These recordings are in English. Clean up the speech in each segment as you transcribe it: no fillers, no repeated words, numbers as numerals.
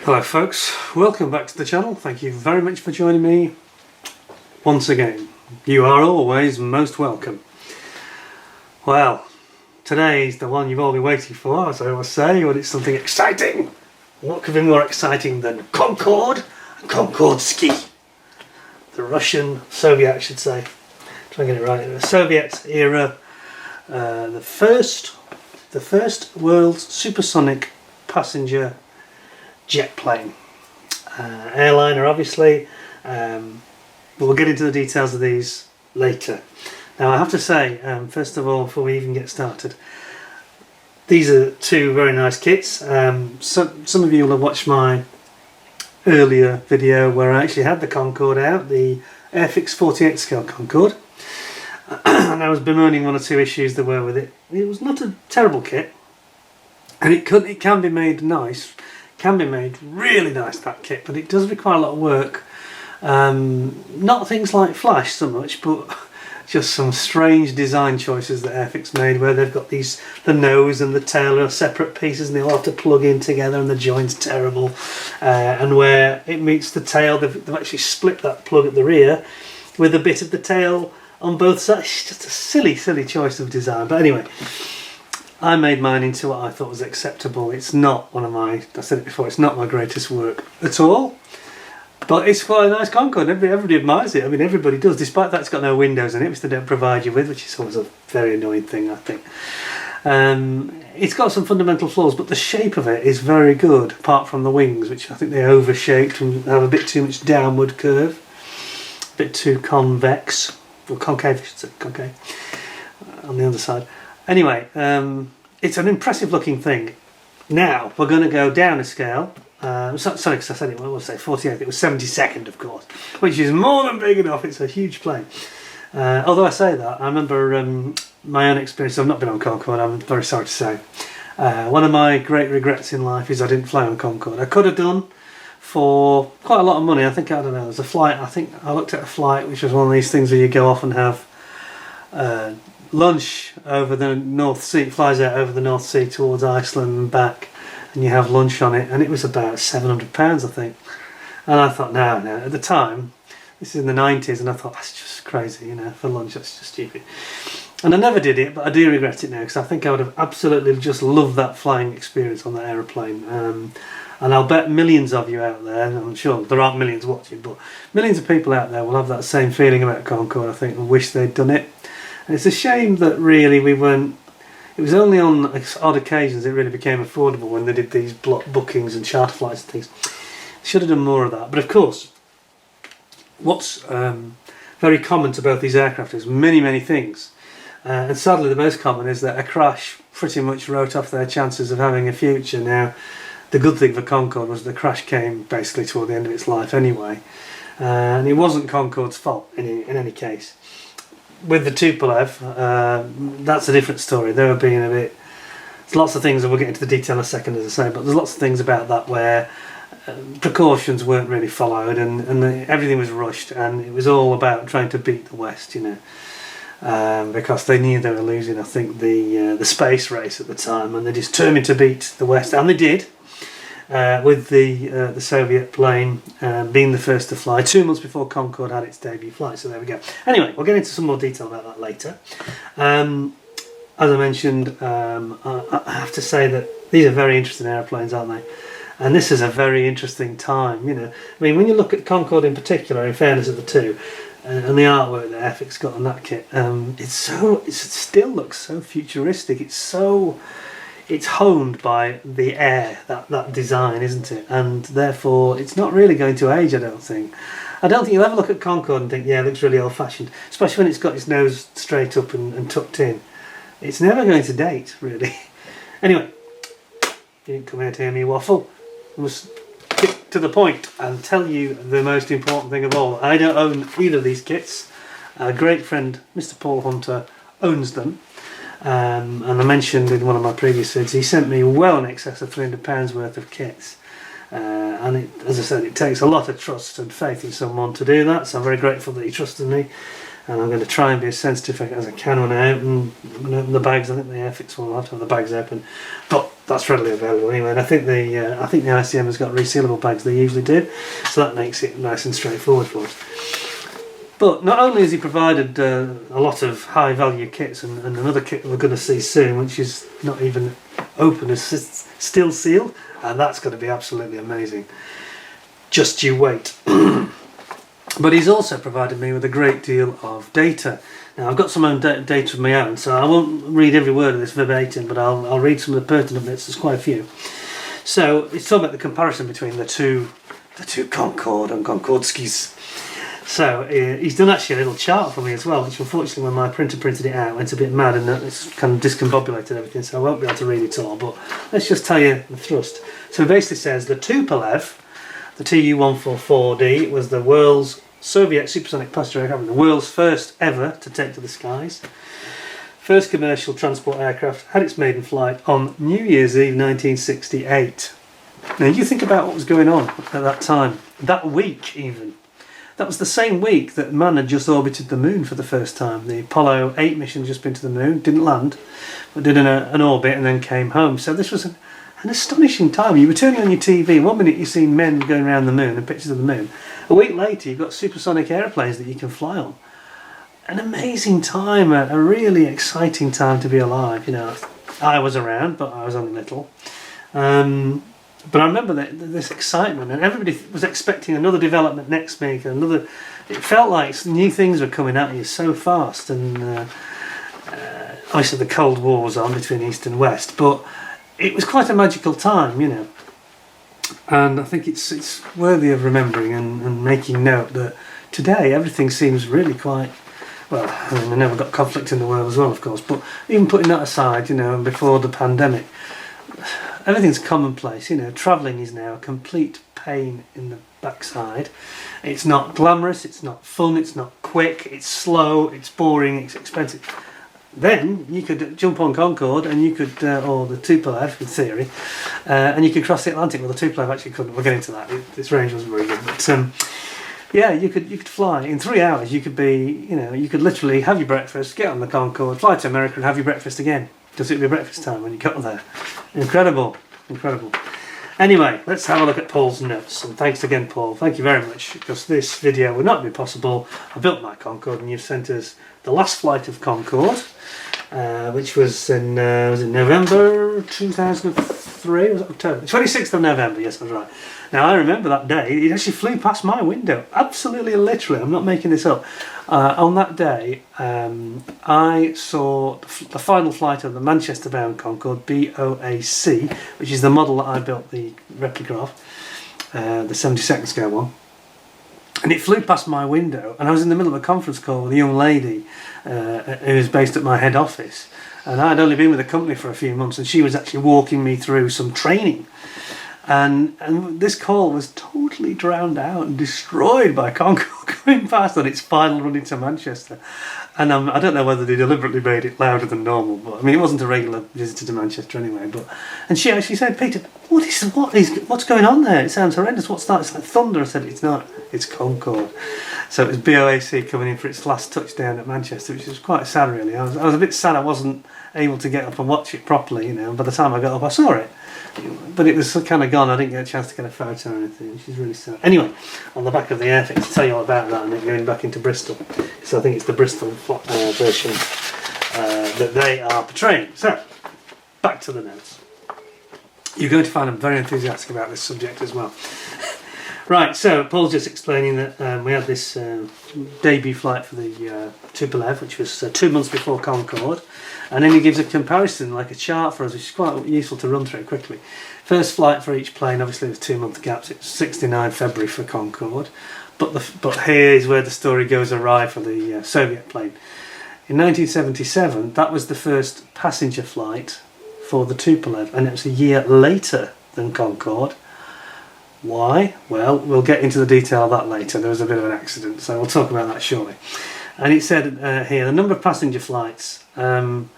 Hello folks, welcome back to the channel. Thank you very much for joining me once again. You are always most welcome. Well, today's the one you've all been waiting for, as I always say, when it's something exciting. What could be more exciting than Concorde and Concordski? The Russian, Soviet I should say, try and get it right, the Soviet era, the first world's supersonic passenger jet plane, airliner obviously. We'll get into the details of these later. Now I have to say, first of all, before we even get started, these are two very nice kits. Some of you will have watched my earlier video where I actually had the Concorde out, the Airfix 48 scale Concorde, and I was bemoaning one or two issues there were with it. It was not a terrible kit, and it can be made nice. Can be made really nice, that kit, but it does require a lot of work. Not things like flash so much, but just some strange design choices that Airfix made, where they've got the nose and the tail are separate pieces and they'll have to plug in together and the joint's terrible, and where it meets the tail they've actually split that plug at the rear with a bit of the tail on both sides. It's just a silly choice of design, but anyway, I made mine into what I thought was acceptable. It's not one of my, I said it before, it's not my greatest work at all, but it's quite a nice Concorde. Everybody admires it. I mean, everybody does, despite that it's got no windows in it, which they don't provide you with, which is always a very annoying thing, I think. It's got some fundamental flaws, but the shape of it is very good, apart from the wings, which I think they overshaped and have a bit too much downward curve, a bit too convex, or concave, I should say, concave, on the other side. Anyway, it's an impressive looking thing. Now we're going to go down a scale. Sorry, because I said it, I will say 48th, it was 72nd of course, which is more than big enough. It's a huge plane. Although I say that, I remember my own experience. I've not been on Concorde, I'm very sorry to say. One of my great regrets in life is I didn't fly on Concorde. I could have done for quite a lot of money. I don't know, there's a flight, I think I looked at a flight which was one of these things where you go off and have lunch over the North Sea, flies out over the North Sea towards Iceland and back, and you have lunch on it, and it was about £700 I think. And I thought, no, at the time, this is in the 90s, and I thought, that's just crazy, you know, for lunch, that's just stupid. And I never did it, but I do regret it now, because I think I would have absolutely just loved that flying experience on that aeroplane. And I'll bet millions of you out there, and I'm sure there aren't millions watching, but millions of people out there will have that same feeling about Concorde, I think, and wish they'd done it. And it's a shame that really we weren't, it was only on odd occasions it really became affordable when they did these block bookings and charter flights and things. Should have done more of that. But of course, what's very common to both these aircraft is many things. And sadly the most common is that a crash pretty much wrote off their chances of having a future. Now, the good thing for Concorde was the crash came basically toward the end of its life anyway. And it wasn't Concorde's fault in any case. With the Tupolev, that's a different story. They were being a bit, there's lots of things, and we'll get into the detail in a second as I say, but there's lots of things about that where precautions weren't really followed, and everything was rushed, and it was all about trying to beat the West, you know, because they knew they were losing, I think, the space race at the time, and they determined to beat the West, and they did. With the Soviet plane being the first to fly 2 months before Concorde had its debut flight. So there we go. Anyway, we'll get into some more detail about that later. As I mentioned, I have to say that these are very interesting airplanes, aren't they? And this is a very interesting time, you know. I mean, when you look at Concorde in particular, in fairness of the two, and the artwork that Airfix got on that kit, it still looks so futuristic. It's honed by the air, that design, isn't it? And therefore, it's not really going to age, I don't think. I don't think you'll ever look at Concorde and think, yeah, it looks really old-fashioned, especially when it's got its nose straight up and tucked in. It's never going to date, really. Anyway, you didn't come here to hear me waffle. I must get to the point and tell you the most important thing of all. I don't own either of these kits. A great friend, Mr. Paul Hunter, owns them. And I mentioned in one of my previous vids, he sent me well in excess of £300 worth of kits. And as I said, it takes a lot of trust and faith in someone to do that, so I'm very grateful that he trusted me. And I'm going to try and be as sensitive as I can when I open the bags. I think the Airfix one will have to have the bags open. But that's readily available anyway. And I think the ICM has got resealable bags. They usually do, so that makes it nice and straightforward for us. But not only has he provided a lot of high value kits, and another kit we're going to see soon, which is not even open, is still sealed, and that's going to be absolutely amazing. Just you wait. But he's also provided me with a great deal of data. Now I've got some own data of my own, so I won't read every word of this verbatim, but I'll read some of the pertinent bits. There's quite a few. So it's talking about the comparison between the two Concorde and Concordskis. So he's done actually a little chart for me as well, which unfortunately when my printer printed it out went a bit mad and it's kind of discombobulated everything, so I won't be able to read it all, but let's just tell you the thrust. So it basically says the Tupolev, the Tu-144D, was the world's Soviet supersonic passenger aircraft, the world's first ever to take to the skies. First commercial transport aircraft, had its maiden flight on New Year's Eve 1968. Now you think about what was going on at that time, that week even. That was the same week that man had just orbited the moon for the first time. The Apollo 8 mission had just been to the moon, didn't land, but did an orbit and then came home. So this was an astonishing time. You were turning on your TV, one minute you've seen men going around the moon and pictures of the moon. A week later you've got supersonic airplanes that you can fly on. An amazing time, a really exciting time to be alive. You know, I was around, but I was only little. But I remember this excitement, and everybody was expecting another development next week. It felt like new things were coming at you so fast, and obviously the Cold War was on between East and West, but it was quite a magical time, you know. And I think it's worthy of remembering and making note that today everything seems really quite, well, I mean, I know we've got conflict in the world as well, of course, but even putting that aside, you know, before the pandemic, everything's commonplace, you know. Travelling is now a complete pain in the backside. It's not glamorous, it's not fun, it's not quick, it's slow, it's boring, it's expensive. Then you could jump on Concorde and you could, or the Tupolev in theory, and you could cross the Atlantic. Well, the Tupolev actually couldn't. We'll get into that. Its range wasn't very good, but yeah, you could fly in 3 hours. You could be, you know, you could literally have your breakfast, get on the Concorde, fly to America, and have your breakfast again. Because it'd be breakfast time when you got there. Incredible, incredible. Anyway, let's have a look at Paul's notes. And thanks again, Paul. Thank you very much, because this video would not be possible. I built my Concorde, and you've sent us the last flight of Concorde, which was in November 2003. Was it October? 26th of November. Yes, that's right. Now I remember that day. It actually flew past my window, absolutely literally. I'm not making this up. On that day, I saw the final flight of the Manchester-bound Concorde BOAC, which is the model that I built the replica of, the 72nd scale one. And it flew past my window, and I was in the middle of a conference call with a young lady who was based at my head office. And I'd only been with the company for a few months, and she was actually walking me through some training. And this call was totally drowned out and destroyed by Concorde going past on its final run into Manchester. And I don't know whether they deliberately made it louder than normal, but I mean, it wasn't a regular visitor to Manchester anyway. And she actually said, "Peter, what's going on there? It sounds horrendous. What's that? It's like thunder." I said, "It's not. It's Concorde." So it was BOAC coming in for its last touchdown at Manchester, which was quite sad, really. I was a bit sad I wasn't able to get up and watch it properly. You know, by the time I got up, I saw it. But it was kind of gone. I didn't get a chance to get a photo or anything, which is really sad. Anyway, on the back of the Airfix, to tell you all about that and then going back into Bristol. So I think it's the Bristol version that they are portraying. So, back to the notes. You're going to find I'm very enthusiastic about this subject as well. Right, so Paul's just explaining that we had this debut flight for the Tupolev, which was 2 months before Concorde, and then he gives a comparison, like a chart for us, which is quite useful to run through quickly. First flight for each plane, obviously with 2 month gaps. It was 69 February for Concorde, but here is where the story goes awry for the Soviet plane. In 1977, that was the first passenger flight for the Tupolev, and it was a year later than Concorde. Why? Well, we'll get into the detail of that later. There was a bit of an accident, so we'll talk about that shortly. And it said here the number of passenger flights, and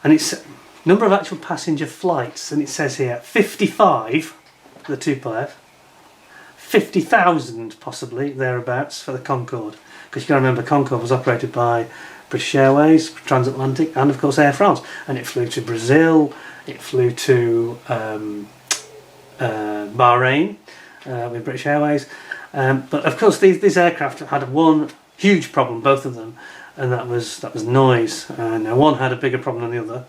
it's number of actual passenger flights, and it says here 55 for the Tupolev, 50,000 possibly thereabouts for the Concorde, because you got to remember Concorde was operated by British Airways, transatlantic, and of course Air France. And it flew to Brazil, it flew to Bahrain with British Airways. But of course these aircraft had one huge problem, both of them, and that was noise. Now one had a bigger problem than the other,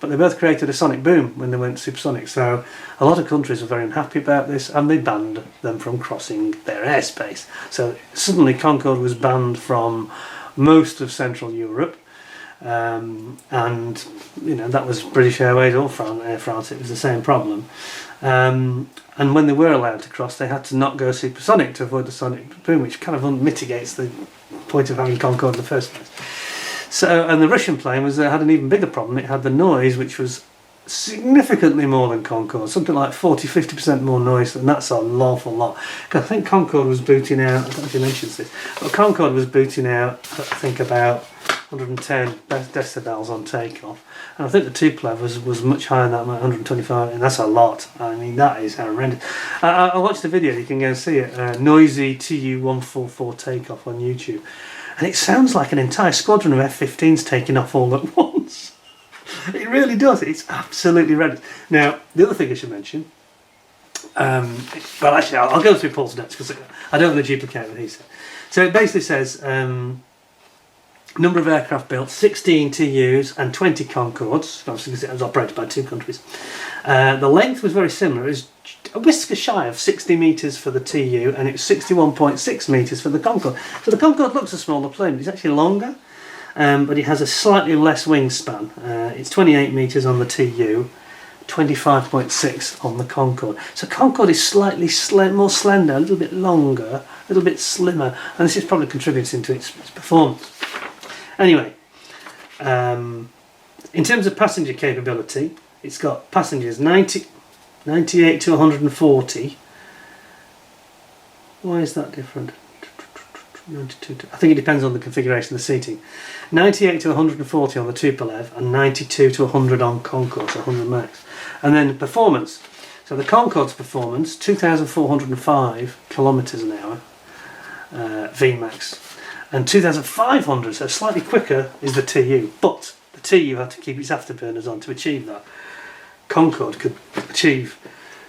but they both created a sonic boom when they went supersonic. So a lot of countries were very unhappy about this, and they banned them from crossing their airspace. So suddenly Concorde was banned from most of Central Europe, and that was British Airways or Air France. It was the same problem. And when they were allowed to cross, they had to not go supersonic to avoid the sonic boom, which kind of mitigates the point of having Concorde in the first place. So, and the Russian plane had an even bigger problem. It had the noise, which was significantly more than Concorde, something like 40-50% more noise, and that's an awful lot. I think Concorde was booting out, I don't know if you mentioned this, but Concorde was booting out, I think, about 110 decibels on takeoff, and I think the Tupolev was much higher than that, 125, and that's a lot. I mean, that is horrendous. I watched the video, you can go and see it, noisy Tu144 takeoff on YouTube, and it sounds like an entire squadron of F-15s taking off all at once. It really does. It's absolutely horrendous. Now, the other thing I should mention, well, actually, I'll go through Paul's notes because I don't want to duplicate what he said. So it basically says number of aircraft built, 16 TUs and 20 Concordes, obviously because it was operated by two countries. The length was very similar. It was a whisker shy of 60 metres for the TU, and it was 61.6 metres for the Concorde. So the Concorde looks a smaller plane, but it's actually longer. But it has a slightly less wingspan. It's 28 metres on the TU, 25.6 on the Concorde. So Concorde is slightly more slender, a little bit longer, a little bit slimmer, and this is probably contributing to its performance. Anyway, in terms of passenger capability, it's got passengers 98 to 140. Why is that different? 92 I think it depends on the configuration of the seating. 98 to 140 on the Tupolev and 92 to 100 on Concorde, so 100 max. And then performance. So the Concorde's performance, 2,405 kilometres an hour, Vmax, and 2,500, so slightly quicker, is the TU. But the TU had to keep its afterburners on to achieve that. Concorde could achieve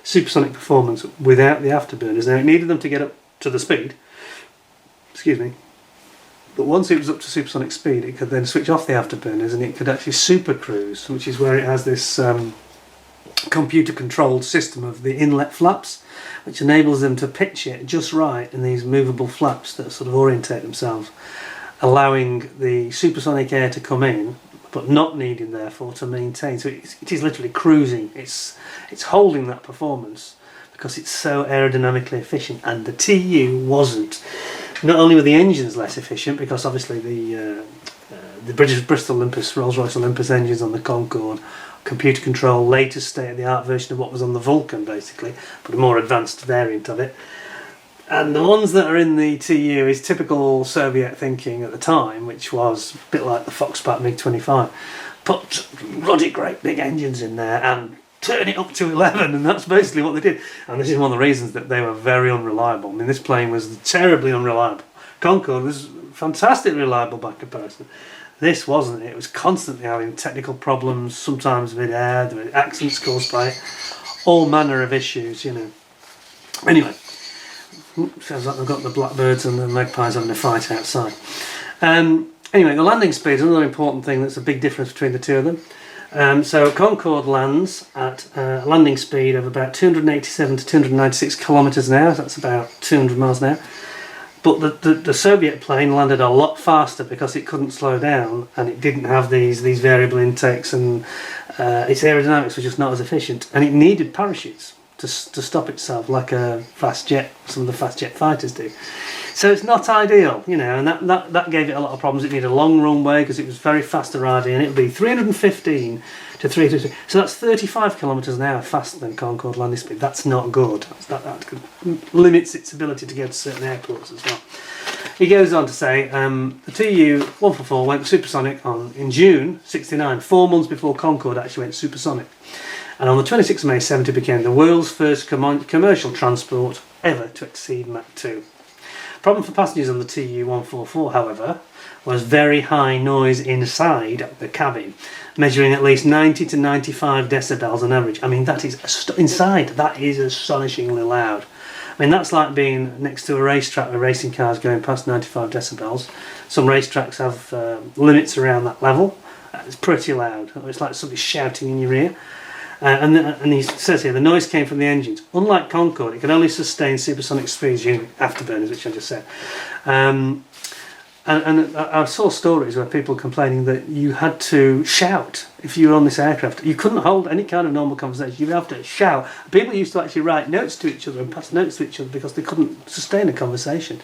supersonic performance without the afterburners. Now it needed them to get up to the speed. Excuse me, but once it was up to supersonic speed, it could then switch off the afterburners and it could actually super cruise, which is where it has this computer controlled system of the inlet flaps, which enables them to pitch it just right in these movable flaps that sort of orientate themselves, allowing the supersonic air to come in but not needing therefore to maintain. So it is literally cruising, it's holding that performance because it's so aerodynamically efficient, and the TU wasn't. Not only were the engines less efficient, because obviously the British Bristol Olympus, Rolls-Royce Olympus engines on the Concorde, computer control, latest state-of-the-art version of what was on the Vulcan basically, but a more advanced variant of it. And the ones that are in the TU is typical Soviet thinking at the time, which was a bit like the Foxpat MiG-25. Put ruddy great big engines in there and turn it up to 11, and that's basically what they did. And this is one of the reasons that they were very unreliable. I mean, this plane was terribly unreliable. Concorde was fantastically reliable by comparison. This wasn't. It was constantly having technical problems, sometimes mid-air, there were accidents caused by it, all manner of issues, you know. Anyway, sounds like they've got the blackbirds and the magpies having a fight outside. Anyway, the landing speed is another important thing that's a big difference between the two of them. So Concorde lands at a landing speed of about 287 to 296 kilometres an hour, that's about 200 miles an hour. But the Soviet plane landed a lot faster because it couldn't slow down and it didn't have these variable intakes, and its aerodynamics were just not as efficient, and it needed parachutes to stop itself like a fast jet, some of the fast jet fighters do. So it's not ideal, you know, and that gave it a lot of problems. It needed a long runway because it was very fast arriving, and it would be 315 to 350. So that's 35 kilometres an hour faster than Concorde landing speed. That's not good. That limits its ability to go to certain airports as well. He goes on to say, the Tu-144 went supersonic in June '69, 4 months before Concorde actually went supersonic. And on the 26th of May, 70 became the world's first commercial transport ever to exceed Mach 2. Problem for passengers on the Tu-144, however, was very high noise inside the cabin, measuring at least 90 to 95 decibels on average. I mean, that is inside. That is astonishingly loud. I mean, that's like being next to a racetrack with racing cars going past 95 decibels. Some racetracks have limits around that level. It's pretty loud. It's like somebody shouting in your ear. And he says here, the noise came from the engines. Unlike Concorde, it can only sustain supersonic speeds using afterburners, which I just said. And I saw stories where people complaining that you had to shout if you were on this aircraft. You couldn't hold any kind of normal conversation. You'd have to shout. People used to actually write notes to each other and pass notes to each other because they couldn't sustain a conversation.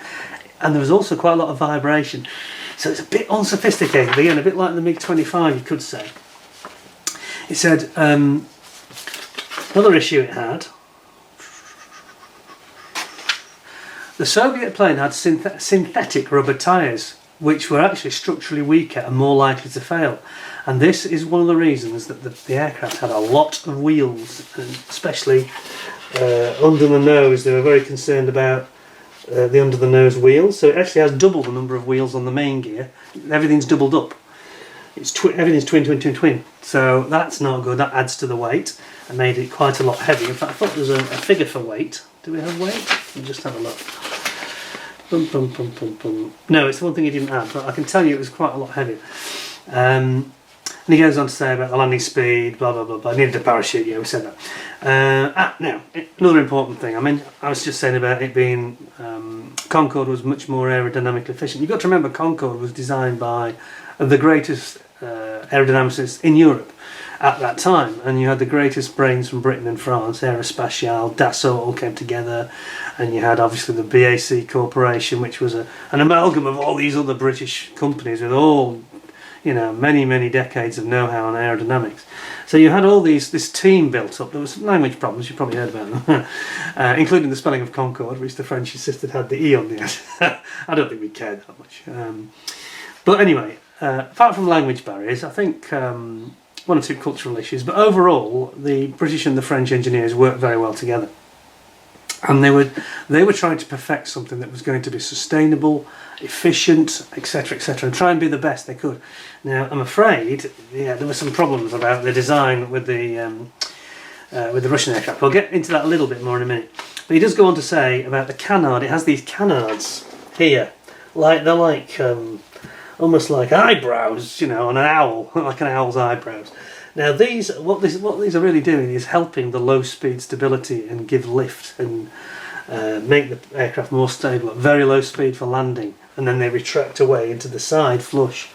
And there was also quite a lot of vibration. So it's a bit unsophisticated. Again, a bit like the MiG-25, you could say. It said, another issue it had, the Soviet plane had synthetic rubber tyres, which were actually structurally weaker and more likely to fail. And this is one of the reasons that the aircraft had a lot of wheels, and especially under the nose. They were very concerned about the under the nose wheels. So it actually has double the number of wheels on the main gear. Everything's doubled up. Everything's twin. So that's not good. That adds to the weight and made it quite a lot heavy. In fact, I thought there was a figure for weight. Do we have weight? We'll just have a look. No, it's the one thing he didn't add, but I can tell you it was quite a lot heavier. And he goes on to say about the landing speed, blah blah blah blah. I needed a parachute, yeah, we said that. Now, another important thing. I mean, I was just saying about it being Concorde was much more aerodynamically efficient. You've got to remember Concorde was designed by the greatest aerodynamicists in Europe at that time, and you had the greatest brains from Britain and France. Aerospatiale, Dassault all came together, and you had obviously the BAC Corporation, which was an amalgam of all these other British companies with all, you know, many decades of know-how on aerodynamics. So you had all this team built up. There was some language problems, you probably heard about them, including the spelling of Concorde, which the French insisted had the E on the end. I don't think we cared that much. But anyway, apart from language barriers, I think one or two cultural issues, but overall the British and the French engineers worked very well together, and they were trying to perfect something that was going to be sustainable, efficient, etc., and try and be the best they could. Now, I'm afraid, yeah, there were some problems about the design with the Russian aircraft. We'll get into that a little bit more in a minute. But he does go on to say about the canard. It has these canards here, they're like almost like eyebrows, you know, on an owl, like an owl's eyebrows. Now, what these are really doing is helping the low-speed stability and give lift and make the aircraft more stable at very low speed for landing, and then they retract away into the side flush.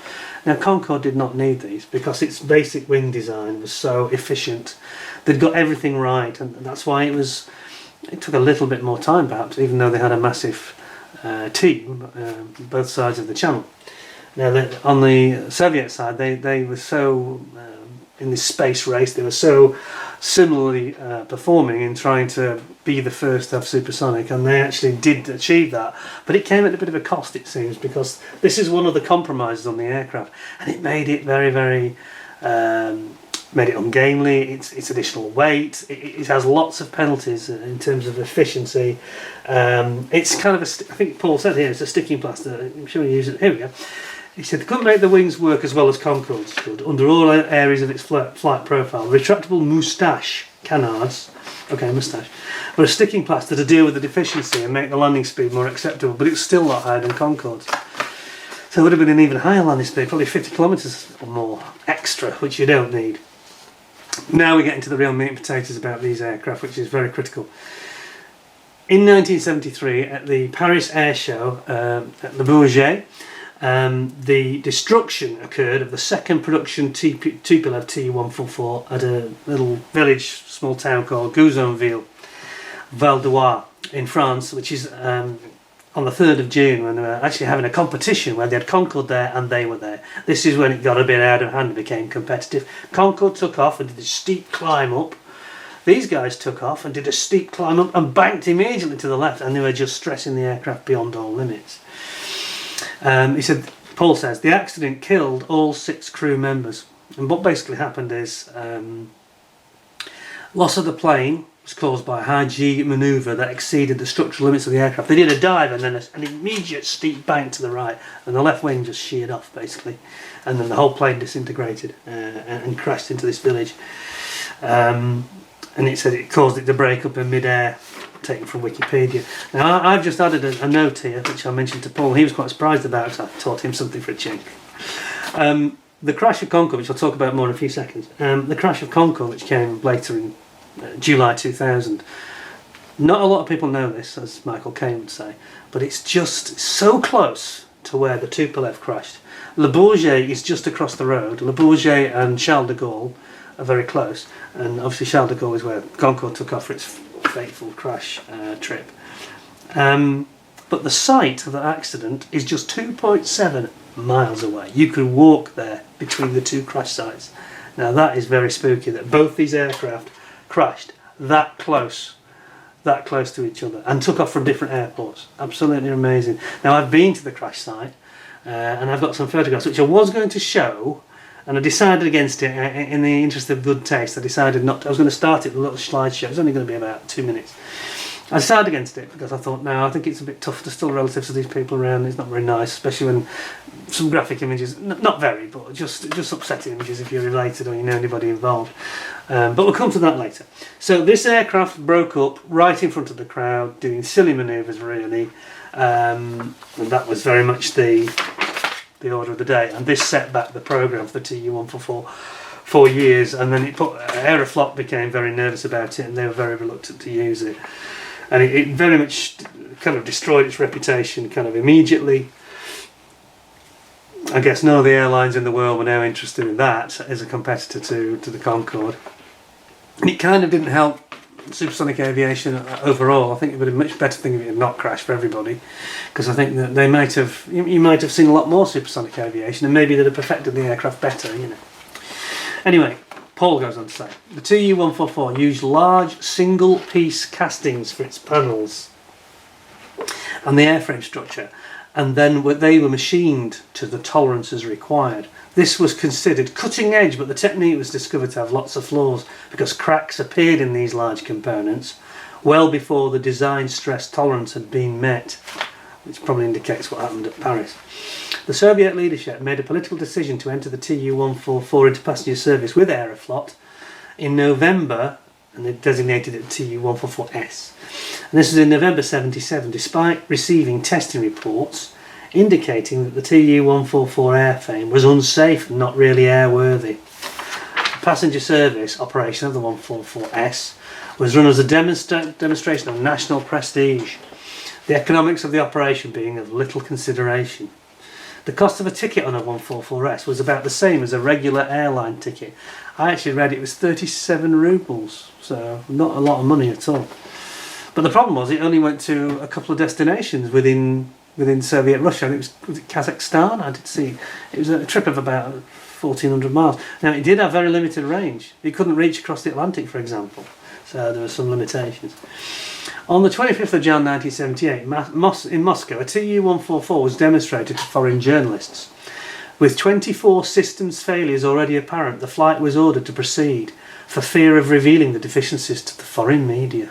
Now, Concorde did not need these because its basic wing design was so efficient. They'd got everything right, and that's why it took a little bit more time, perhaps, even though they had a massive team both sides of the channel. Now, on the Soviet side, they were so in this space race, they were so similarly performing in trying to be the first to have supersonic, and they actually did achieve that. But it came at a bit of a cost, it seems, because this is one of the compromises on the aircraft, and it made it very made it ungainly. It's additional weight. It has lots of penalties in terms of efficiency. It's kind of I think Paul said here, it's a sticking plaster. I'm sure he used it. Here we go. He said they couldn't make the wings work as well as Concordes could under all areas of its flight profile. Retractable moustache canards, okay, moustache, were a sticking plaster to deal with the deficiency and make the landing speed more acceptable, but it's still a lot higher than Concordes. So it would have been an even higher landing speed, probably 50 kilometres or more extra, which you don't need. Now we get into the real meat and potatoes about these aircraft, which is very critical. In 1973, at the Paris Air Show at Le Bourget, the destruction occurred of the second production Tupolev Tu-144 at a little village, small town called Gouzonville, Val d'Oise in France, which is on the 3rd of June, when they were actually having a competition where they had Concorde there and they were there. This is when it got a bit out of hand and became competitive. Concorde took off and did a steep climb up. These guys took off and did a steep climb up and banked immediately to the left, and they were just stressing the aircraft beyond all limits. He said, Paul says, the accident killed all 6 crew members, and what basically happened is loss of the plane was caused by a high G manoeuvre that exceeded the structural limits of the aircraft. They did a dive and then an immediate steep bank to the right, and the left wing just sheared off basically, and then the whole plane disintegrated and crashed into this village. And it said it caused it to break up in mid-air, taken from Wikipedia. Now I've just added a note here which I mentioned to Paul. He was quite surprised about because I taught him something for a change. The crash of Concorde, which I'll talk about more in a few seconds. The crash of Concorde, which came later in July 2000. Not a lot of people know this, as Michael Caine would say, but it's just so close to where the Tupolev crashed. Le Bourget is just across the road. Le Bourget and Charles de Gaulle are very close, and obviously Charles de Gaulle is where Concorde took off for its fateful crash trip. But the site of the accident is just 2.7 miles away. You could walk there between the two crash sites. Now that is very spooky that both these aircraft crashed that close to each other and took off from different airports. Absolutely amazing. Now I've been to the crash site and I've got some photographs which I was going to show, and I decided against it in the interest of good taste. I decided not to. I was going to start it with a little slideshow. It was only going to be about 2 minutes. I decided against it because I thought, no, I think it's a bit tough. There's still relatives of these people around. It's not very nice, especially when some graphic images, not very, but just upsetting images if you're related or you know anybody involved. But we'll come to that later. So this aircraft broke up right in front of the crowd, doing silly manoeuvres really, and that was very much the order of the day. And this set back the programme for the Tu-144 for years, and then Aeroflot became very nervous about it, and they were very reluctant to use it. And it very much kind of destroyed its reputation kind of immediately. I guess none of the airlines in the world were now interested in that as a competitor to the Concorde. And it kind of didn't help supersonic aviation overall. I think it would have been a much better thing if it had not crashed for everybody, because I think that they might have, you might have seen a lot more supersonic aviation, and maybe they'd have perfected the aircraft better, you know. Anyway, Paul goes on to say, the Tu-144 used large single-piece castings for its panels and the airframe structure, and then they were machined to the tolerances required. This was considered cutting edge, but the technique was discovered to have lots of flaws because cracks appeared in these large components well before the design stress tolerance had been met, which probably indicates what happened at Paris. The Soviet leadership made a political decision to enter the Tu-144 into passenger service with Aeroflot in November, and they designated it Tu-144S. And this was in November 1977, despite receiving testing reports indicating that the Tu-144 airframe was unsafe and not really airworthy. The passenger service operation of the 144S was run as a demonstration of national prestige, the economics of the operation being of little consideration. The cost of a ticket on a 144S was about the same as a regular airline ticket. I actually read it was 37 rubles, so not a lot of money at all. But the problem was it only went to a couple of destinations within Soviet Russia. Was it Kazakhstan? I did see. It was a trip of about 1,400 miles. Now it did have very limited range. It couldn't reach across the Atlantic, for example, so there were some limitations. On the 25th of January 1978, in Moscow, a Tu-144 was demonstrated to foreign journalists. With 24 systems failures already apparent, the flight was ordered to proceed for fear of revealing the deficiencies to the foreign media.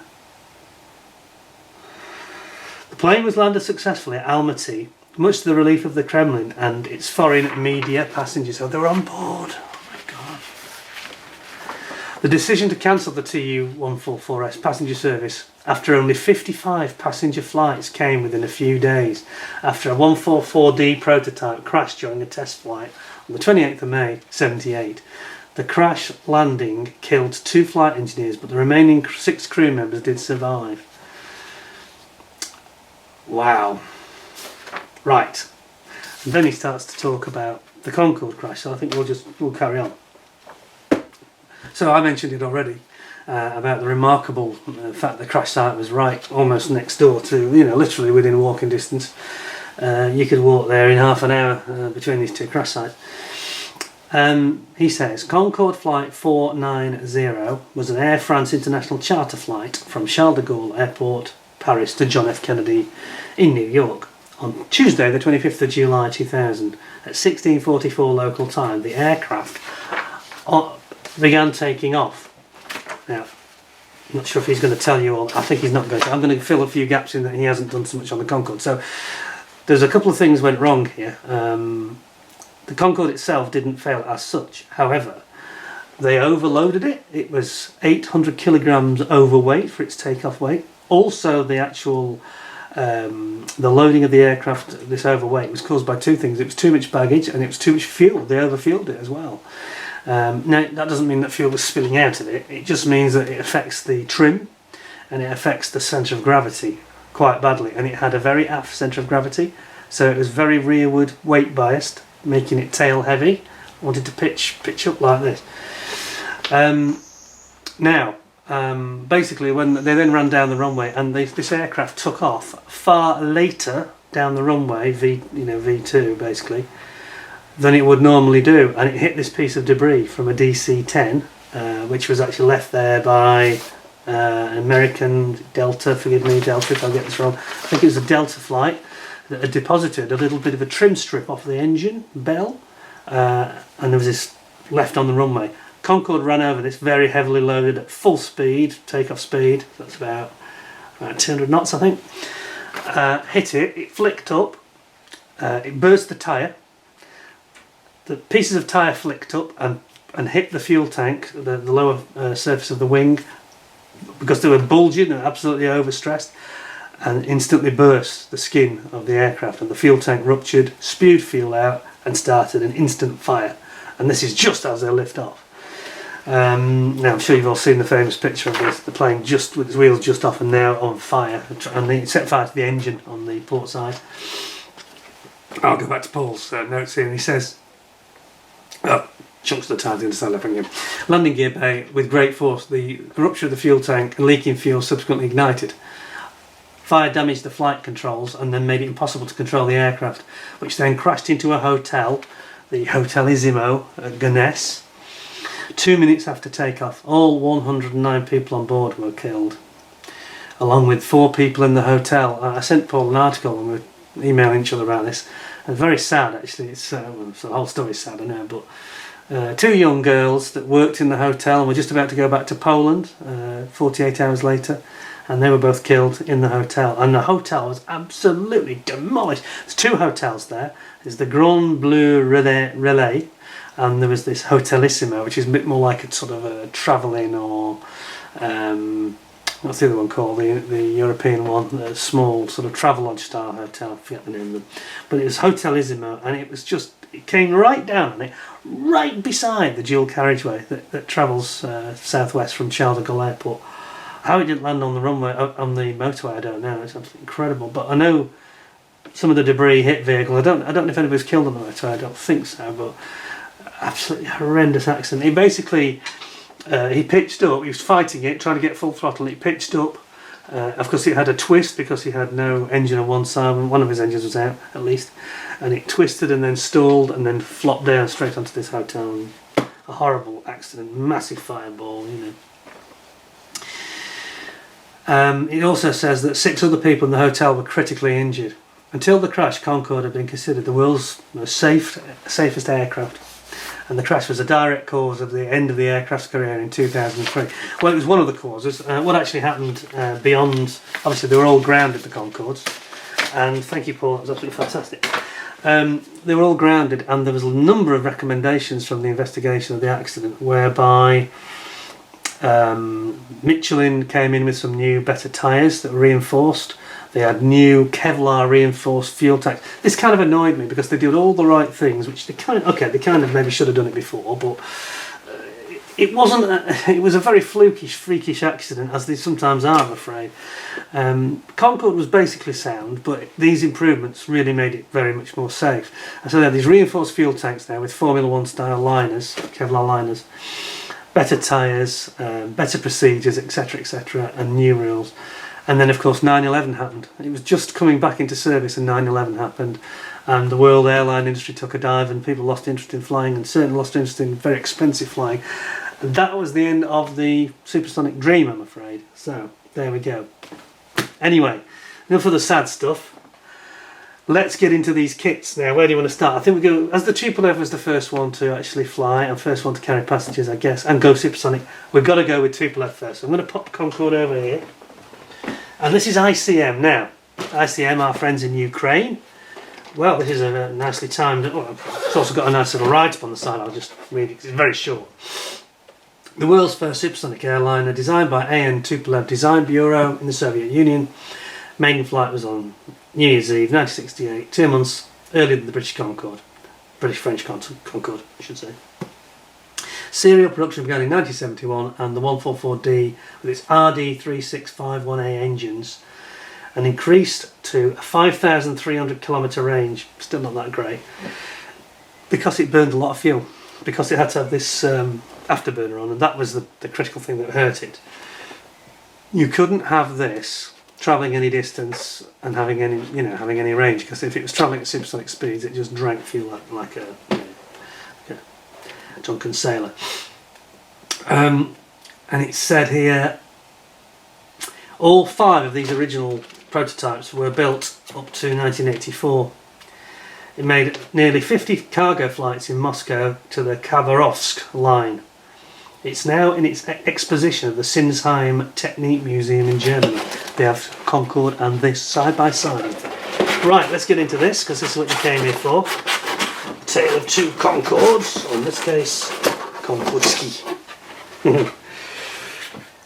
The plane was landed successfully at Almaty, much to the relief of the Kremlin and its foreign media passengers. So they were on board. Oh my God. The decision to cancel the Tu-144S passenger service after only 55 passenger flights came within a few days after a 144D prototype crashed during a test flight on the 28th of May 1978. The crash landing killed 2 flight engineers, but the remaining 6 crew members did survive. Wow. Right. And then he starts to talk about the Concorde crash, so I think we'll carry on. So I mentioned it already. About the remarkable fact the crash site was right almost next door to, literally within walking distance. You could walk there in half an hour between these 2 crash sites. He says, Concorde Flight 490 was an Air France international charter flight from Charles de Gaulle Airport, Paris to John F. Kennedy in New York. On Tuesday the 25th of July 2000 at 16:44 local time, the aircraft began taking off. Now, I'm not sure if he's going to tell you all. I think he's not going to. I'm going to fill a few gaps in that he hasn't done so much on the Concorde. So there's a couple of things went wrong here. The Concorde itself didn't fail as such. However, they overloaded it. It was 800 kilograms overweight for its takeoff weight. Also, the actual the loading of the aircraft, this overweight, was caused by two things. It was too much baggage and it was too much fuel. They overfueled it as well. Now, that doesn't mean that fuel was spilling out of it. It just means that it affects the trim and it affects the centre of gravity quite badly. And it had a very aft centre of gravity, so it was very rearward weight biased, making it tail heavy. Wanted to pitch up like this. Basically, when they then ran down the runway, and this aircraft took off far later down the runway, V2 basically, than it would normally do, and it hit this piece of debris from a DC-10, which was actually left there by an American Delta. Forgive me, Delta, if I get this wrong. I think it was a Delta flight that had deposited a little bit of a trim strip off the engine bell, and there was this left on the runway. Concorde ran over this very heavily loaded at full speed, takeoff speed, that's about 200 knots I think. Hit it flicked up, it burst the tyre. The pieces of tyre flicked up and hit the fuel tank, the lower surface of the wing, because they were bulging and absolutely overstressed, and instantly burst the skin of the aircraft, and the fuel tank ruptured, spewed fuel out and started an instant fire. And this is just as they lift off. Now I'm sure you've all seen the famous picture of this, the plane just with its wheels just off and now on fire, and it set fire to the engine on the port side. I'll go back to Paul's notes here, and he says, chunks of the tires going to stand up again. Landing gear bay with great force, the rupture of the fuel tank and leaking fuel subsequently ignited. Fire damaged the flight controls and then made it impossible to control the aircraft, which then crashed into a hotel, the Hotelissimo at Gonesse. 2 minutes after takeoff, all 109 people on board were killed, along with 4 people in the hotel. I sent Paul an article and we were emailing each other about this, and very sad actually. It's the whole story's sad, I know, but 2 young girls that worked in the hotel and were just about to go back to Poland 48 hours later, and they were both killed in the hotel, and the hotel was absolutely demolished. There's 2 hotels there. There's the Grand Bleu Relais, and there was this Hotelissimo, which is a bit more like a sort of a travelling, or what's the other one called, the European one, the small sort of Travelodge style hotel, I forget the name of them, but it was Hotelissimo, and it was just, it came right down on it, right beside the dual carriageway that travels southwest from Charles de Gaulle Airport. How it didn't land on the runway, on the motorway, I don't know. It's absolutely incredible. But I know some of the debris hit vehicle. I don't know if anybody's killed on the motorway. I don't think so. But absolutely horrendous accident. He basically he pitched up. He was fighting it, trying to get full throttle. He pitched up. Of course, it had a twist because he had no engine on one side. One of his engines was out, at least, and it twisted and then stalled and then flopped down straight onto this hotel. A horrible accident, massive fireball, you know. It also says that 6 other people in the hotel were critically injured. Until the crash, Concorde had been considered the world's most safest aircraft, and the crash was a direct cause of the end of the aircraft's career in 2003. Well, it was one of the causes. What actually happened beyond, obviously they were all grounded, the Concordes, and thank you, Paul, that was absolutely fantastic. They were all grounded, and there was a number of recommendations from the investigation of the accident whereby Michelin came in with some new, better tyres that were reinforced. They had new Kevlar reinforced fuel tanks. This kind of annoyed me because they did all the right things, which they kind of maybe should have done it before, but it wasn't. It was a very freakish accident, as they sometimes are, I'm afraid. Concorde was basically sound, but these improvements really made it very much more safe. And so they had these reinforced fuel tanks there with Formula 1 style liners, Kevlar liners, better tyres, better procedures, etc., and new rules. And then, of course, 9/11 happened. It was just coming back into service, and 9/11 happened, and the world airline industry took a dive, and people lost interest in flying, and certainly lost interest in very expensive flying. And that was the end of the supersonic dream, I'm afraid. So there we go. Anyway, enough of the sad stuff. let's get into these kits now. Where do you want to start? I think we go, as the Tupolev was the first one to actually fly and first one to carry passengers, I guess, and go supersonic, we've got to go with Tupolev first. So I'm going to pop Concorde over here. And this is ICM now. ICM, our friends in Ukraine. Well, this is a nicely timed, it's also got a nice little write-up on the side. I'll just read it because it's very short. The world's first supersonic airliner, designed by AN Tupolev Design Bureau in the Soviet Union. Maiden flight was on New Year's Eve 1968, 2 months earlier than the British Concorde. British-French Concorde, I should say. Serial production began in 1971, and the 144D with its RD3651A engines and increased to a 5,300 kilometre range, still not that great, because it burned a lot of fuel, because it had to have this afterburner on, and that was the critical thing that hurt it. You couldn't have this travelling any distance and having any range, because if it was travelling at supersonic speeds, it just drank fuel like a drunken sailor. And it said here, all 5 of these original prototypes were built up to 1984. It made nearly 50 cargo flights in Moscow to the Khabarovsk line. It's now in its exposition at the Sinsheim Technique Museum in Germany. They have Concorde and this side by side. Right, let's get into this, because this is what you came here for. A tale of 2 Concordes, or in this case, Concordski.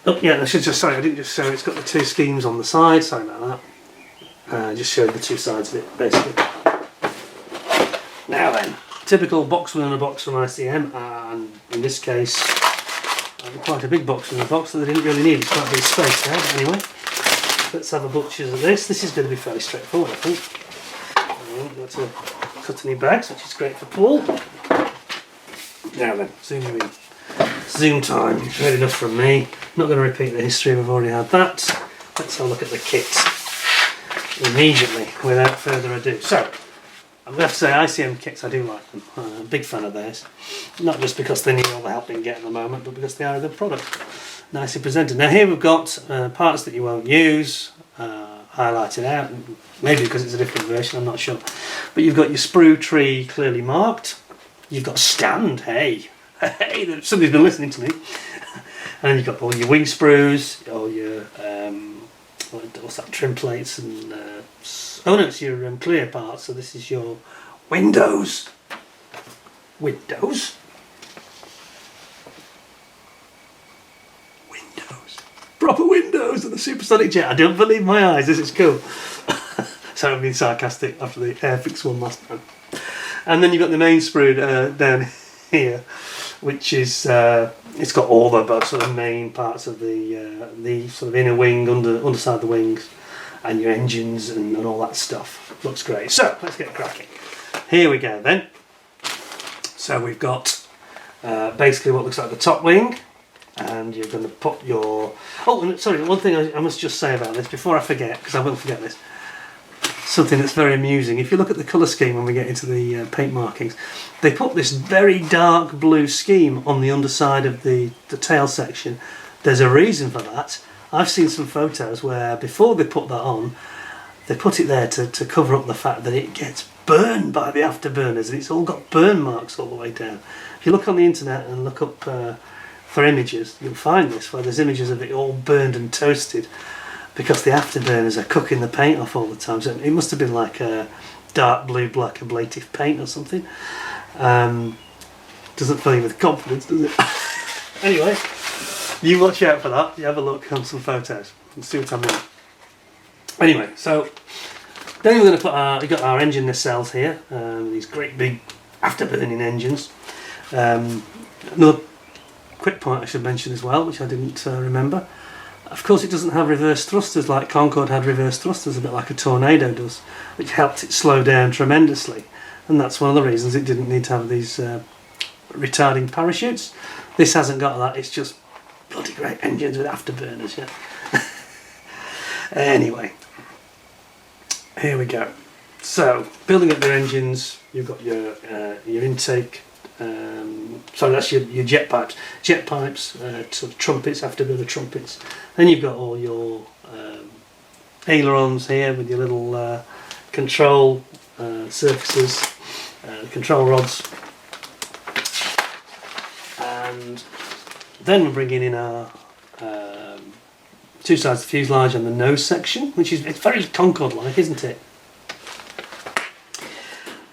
Oh yeah, I should just say, I didn't just show it's got the 2 schemes on the side, sorry about that. I just showed the 2 sides of it, basically. Now then, typical box within a box from ICM, and in this case, quite a big box within a box that they didn't really need. It's quite a big space there, but anyway. Let's have a butcher's of this. This is going to be fairly straightforward, I think. Got to cut any bags, which is great for Paul. Now then, zoom you in. Zoom time. You've heard enough from me. Not going to repeat the history, we've already had that. Let's have a look at the kit immediately, without further ado. So, I'm going to have to say ICM kits, I do like them. I'm a big fan of theirs. Not just because they need all the help they can get at the moment, but because they are a good product. Nicely presented. Now here we've got parts that you won't use, highlighted out, maybe because it's a different version, I'm not sure. But you've got your sprue tree clearly marked. You've got stand, hey, somebody's been listening to me. And you've got all your wing sprues, all your, what's that, trim plates and, oh no, it's your clear parts, so this is your windows. Windows? Proper windows of the supersonic jet. I don't believe my eyes, this is cool. So I'm being sarcastic after the Airfix one last time. And then you've got the main sprue down here, which is, it's got all the sort of main parts of the sort of inner wing, underside of the wings, and your engines and all that stuff. Looks great. So let's get cracking. Here we go then. So we've got basically what looks like the top wing, and you're going to put your... Oh, and sorry, one thing I must just say about this before I forget, because I will forget this. Something that's very amusing. If you look at the colour scheme when we get into the paint markings, they put this very dark blue scheme on the underside of the tail section. There's a reason for that. I've seen some photos where before they put that on, they put it there to cover up the fact that it gets burned by the afterburners, and it's all got burn marks all the way down. If you look on the internet and look up for images, you'll find this, where there's images of it all burned and toasted because the afterburners are cooking the paint off all the time. So it must have been like a dark blue black ablative paint or something. Doesn't fill you with confidence, does it? Anyway, you watch out for that. You have a look on some photos and see what I mean. Anyway, so then we're going to put we've got our engine nacelles here, these great big afterburning engines. Another quick point I should mention as well, which I didn't remember. Of course, it doesn't have reverse thrusters like Concorde had reverse thrusters, a bit like a Tornado does, which helped it slow down tremendously. And that's one of the reasons it didn't need to have these retarding parachutes. This hasn't got that, it's just bloody great engines with afterburners, yeah. Anyway, here we go. So, building up your engines, you've got your intake, sorry, that's your jet pipes. Jet pipes, sort of trumpets, afterburner trumpets. Then you've got all your ailerons here with your little control surfaces, control rods, and then we're bringing in our two sides of the fuselage and the nose section, which is, it's very Concorde-like, isn't it?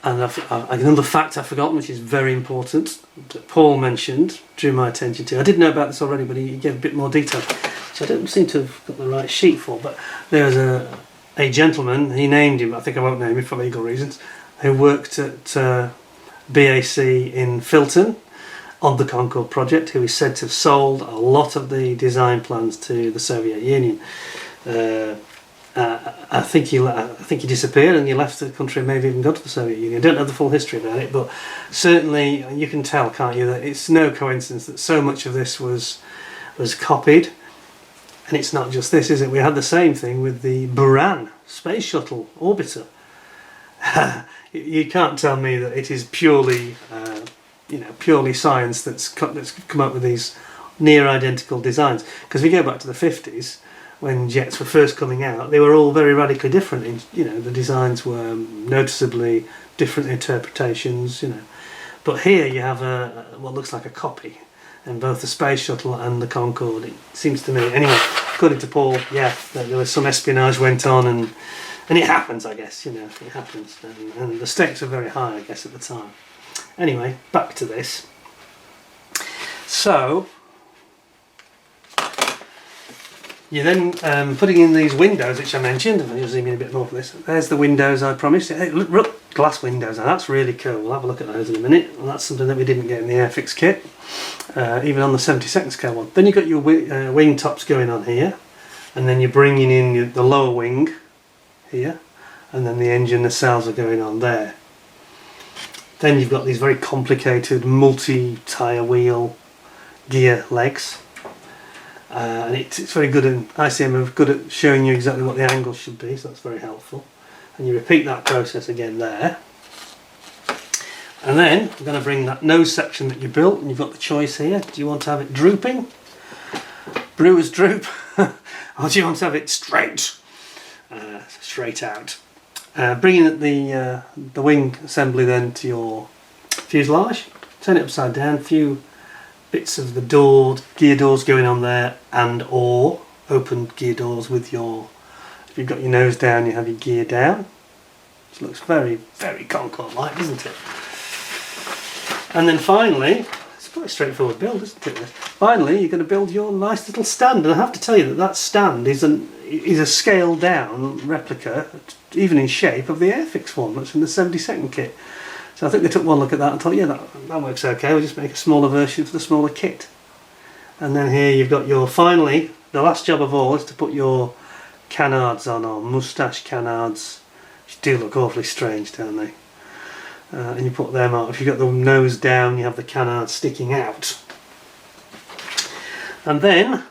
And another fact I've forgotten, which is very important, that Paul mentioned, drew my attention to. I did know about this already, but he gave a bit more detail, which I don't seem to have got the right sheet for. But there's a gentleman, he named him, I think I won't name him for legal reasons, who worked at BAC in Filton on the Concorde project, who is said to have sold a lot of the design plans to the Soviet Union. I think he disappeared and he left the country and maybe even gone to the Soviet Union. I don't know the full history about it, but certainly you can tell, can't you, that it's no coincidence that so much of this was copied. And it's not just this, is it? We had the same thing with the Buran space shuttle orbiter. You can't tell me that it is purely, purely science that's come up with these near identical designs. Because if we go back to the 50s, when jets were first coming out, they were all very radically different. The designs were noticeably different interpretations. But here you have what looks like a copy, in both the space shuttle and the Concorde. It seems to me, anyway, according to Paul, that there was some espionage went on, and it happens, I guess. It happens, and the stakes were very high, I guess, at the time. Anyway, back to this. So you're then putting in these windows, which I mentioned, and I'll zoom in a bit more for this. There's the windows I promised. Hey, look, glass windows, now that's really cool. We'll have a look at those in a minute. And that's something that we didn't get in the Airfix kit, even on the 72nd scale one. Then you've got your wing tops going on here, and then you're bringing in the lower wing here, and then the engine nacelles are going on there. Then you've got these very complicated multi-tyre wheel gear legs. And it's very good, and ICM are good at showing you exactly what the angle should be, so that's very helpful. And you repeat that process again there. And then I'm going to bring that nose section that you built, and you've got the choice here. Do you want to have it drooping, brewer's droop, or do you want to have it straight, straight out? Bringing the wing assembly then to your fuselage, turn it upside down, a few bits of the gear doors going on there, and or open gear doors with your, if you've got your nose down, you have your gear down, which looks very, very Concorde-like, isn't it? And then finally, it's quite a straightforward build, isn't it? Finally, you're going to build your nice little stand, and I have to tell you that that stand is a scaled down replica, even in shape, of the Airfix one that's in the 72nd kit. So I think they took one look at that and thought, yeah, that works okay, we'll just make a smaller version for the smaller kit. And then here you've got your, finally, the last job of all is to put your canards on, or moustache canards, which do look awfully strange, don't they? And you put them on. If you've got the nose down, you have the canards sticking out. And then,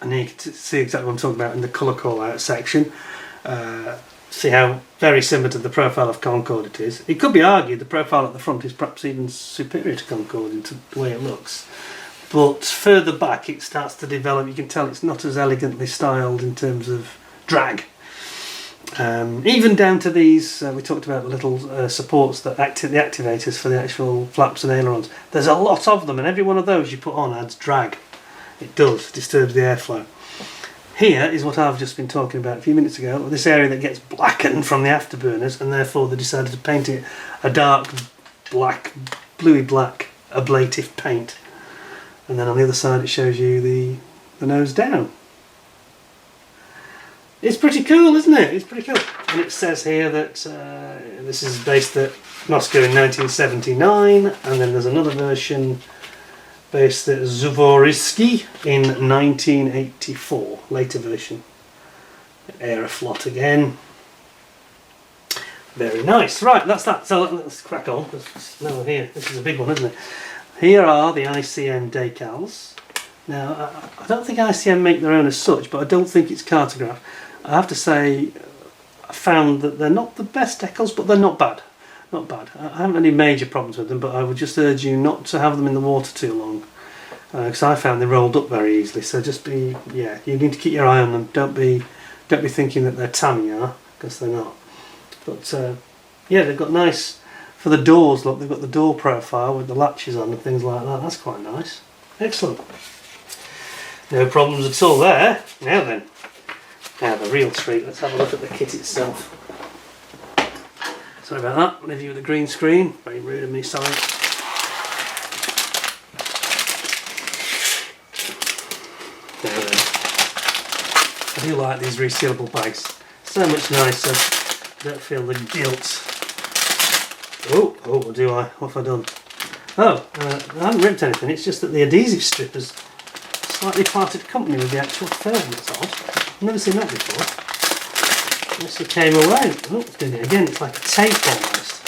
and you can see exactly what I'm talking about in the colour call out section. See how very similar to the profile of Concorde it is. It could be argued the profile at the front is perhaps even superior to Concorde in the way it looks. But further back it starts to develop, you can tell it's not as elegantly styled in terms of drag. Even down to these, we talked about the little supports that the activators for the actual flaps and ailerons. There's a lot of them, and every one of those you put on adds drag. It does, disturbs the airflow. Here is what I've just been talking about a few minutes ago, this area that gets blackened from the afterburners, and therefore they decided to paint it a dark black, bluey black ablative paint. And then on the other side it shows you the nose down. It's pretty cool, isn't it? It's pretty cool. And it says here that this is based at Moscow in 1979, and then there's another version based at Zvorisky in 1984, later version. Aeroflot again. Very nice. Right, that's that. So let's crack on. No, here, this is a big one, isn't it? Here are the ICM decals. Now, I don't think ICM make their own as such, but I don't think it's cartograph. I have to say, I found that they're not the best decals, but they're not bad. Not bad. I haven't any major problems with them, but I would just urge you not to have them in the water too long, because I found they rolled up very easily. So just be, you need to keep your eye on them. Don't be thinking that they're Tamiya, because they're not. But yeah, they've got nice, for the doors, look, they've got the door profile with the latches on and things like that. That's quite nice. Excellent. No problems at all there. Now then, now the real treat. Let's have a look at the kit itself. Sorry about that, I'll leave you with the green screen. Very rude of me, sorry. Now then, I do like these resealable bags. So much nicer. I don't feel the guilt. Oh, do I? What have I done? Oh, I haven't ripped anything, it's just that the adhesive strip has slightly parted company with the actual film. That's odd. I've never seen that before. Unless it came away. Oh, it's doing it again. It's like a tape almost.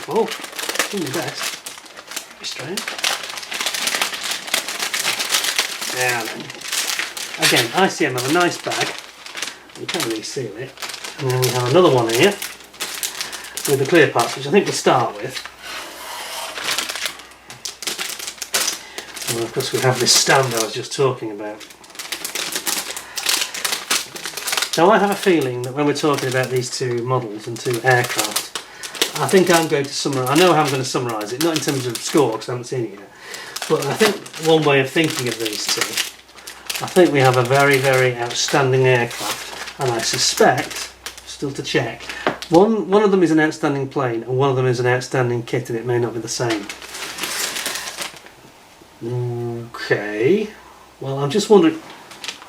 Oh, doing my best. Very strange. Now then. Again, ICM have a nice bag. You can't really seal it. And then we have another one here with the clear parts, which I think we'll start with. And of course we have this stand I was just talking about. Now I have a feeling that when we're talking about these two models and two aircraft, I think I'm going to summarise, I know how I'm going to summarise it, not in terms of score because I haven't seen it yet, but I think one way of thinking of these two, I think we have a very, very outstanding aircraft, and I suspect, still to check, one of them is an outstanding plane and one of them is an outstanding kit, and it may not be the same. Okay, well I'm just wondering,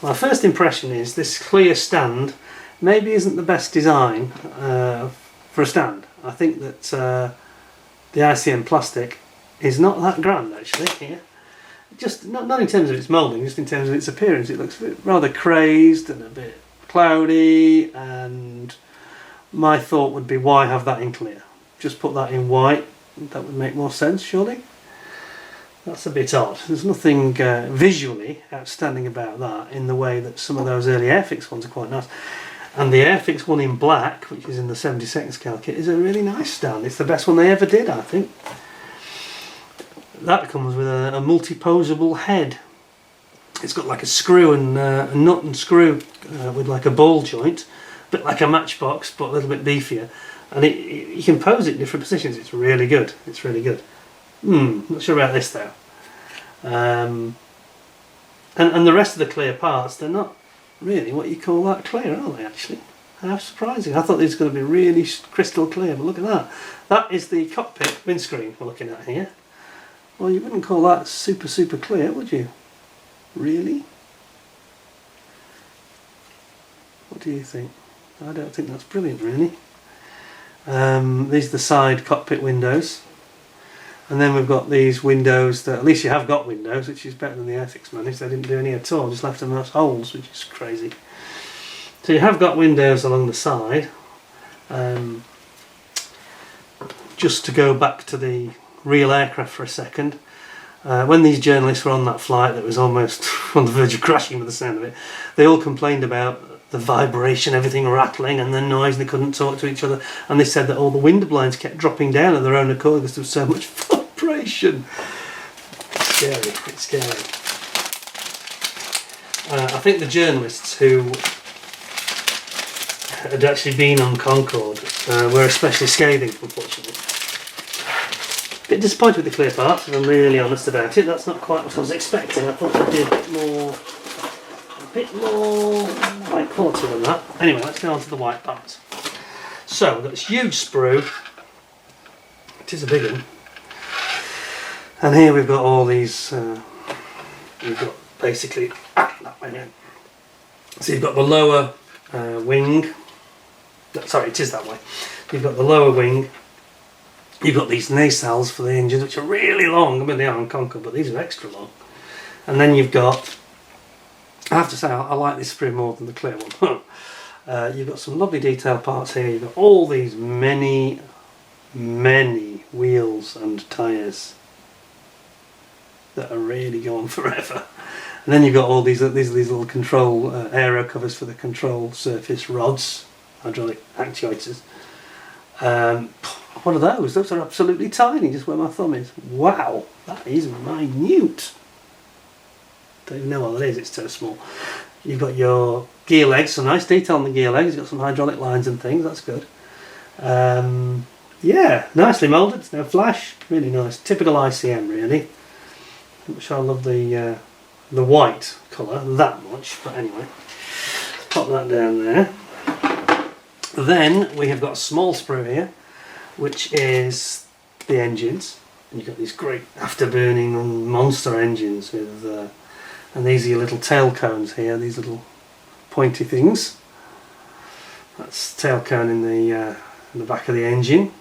my first impression is this clear stand maybe isn't the best design for a stand. I think that the ICM plastic is not that grand actually here. Just not in terms of its moulding, just in terms of its appearance. It looks a bit rather crazed and a bit cloudy, and my thought would be, why have that in clear? Just put that in white, that would make more sense surely. That's a bit odd. There's nothing visually outstanding about that in the way that some of those early Airfix ones are quite nice. And the Airfix one in black, which is in the 72nd scale kit, is a really nice stand. It's the best one they ever did, I think. That comes with a multi-posable head. It's got like a screw and a nut and screw with like a ball joint, a bit like a matchbox, but a little bit beefier. And you can pose it in different positions. It's really good. It's really good. Not sure about this though. And the rest of the clear parts, they're not really what you call that clear, are they actually? How surprising. I thought these were going to be really crystal clear, but look at that. That is the cockpit windscreen we're looking at here. Well, you wouldn't call that super clear, would you? Really? What do you think? I don't think that's brilliant really. These are the side cockpit windows. And then we've got these windows that, at least you have got windows, which is better than the Airfix managed. They didn't do any at all, just left them as holes, which is crazy. So you have got windows along the side. Just to go back to the real aircraft for a second. When these journalists were on that flight that was almost on the verge of crashing with the sound of it, they all complained about the vibration, everything rattling and the noise, and they couldn't talk to each other, and they said that all the window blinds kept dropping down of their own accord because there was so much vibration. It's scary, it's scary. I think the journalists who had actually been on Concorde were especially scathing, unfortunately. A bit disappointed with the clear parts, if I'm really honest about it. That's not quite what I was expecting. I thought they'd be a bit more white quality than that. Anyway, let's go on to the white parts. So we've got this huge sprue. It is a big one. And here we've got all these, we've got basically, that way in. So you've got the lower wing, sorry, it is that way. You've got the lower wing, you've got these nacelles for the engines, which are really long. I mean, they are on Concorde, but these are extra long. And then you've got, I have to say, I like this sprue more than the clear one. You've got some lovely detail parts here. You've got all these many wheels and tyres that are really going forever. And then you've got all these little control aero covers for the control surface rods, hydraulic actuators. What are those? Those are absolutely tiny, just where my thumb is. Wow, that is minute. Don't even know what that is, it's so small. You've got your gear legs, some nice detail on the gear legs. You've got some hydraulic lines and things, that's good. Yeah, nicely moulded, no flash, really nice. Typical ICM really. Which I love the white colour that much, but anyway. Pop that down there. Then we have got a small sprue here, which is the engines. And you've got these great afterburning monster engines with, and these are your little tail cones here, these little pointy things. That's tail cone in the back of the engine.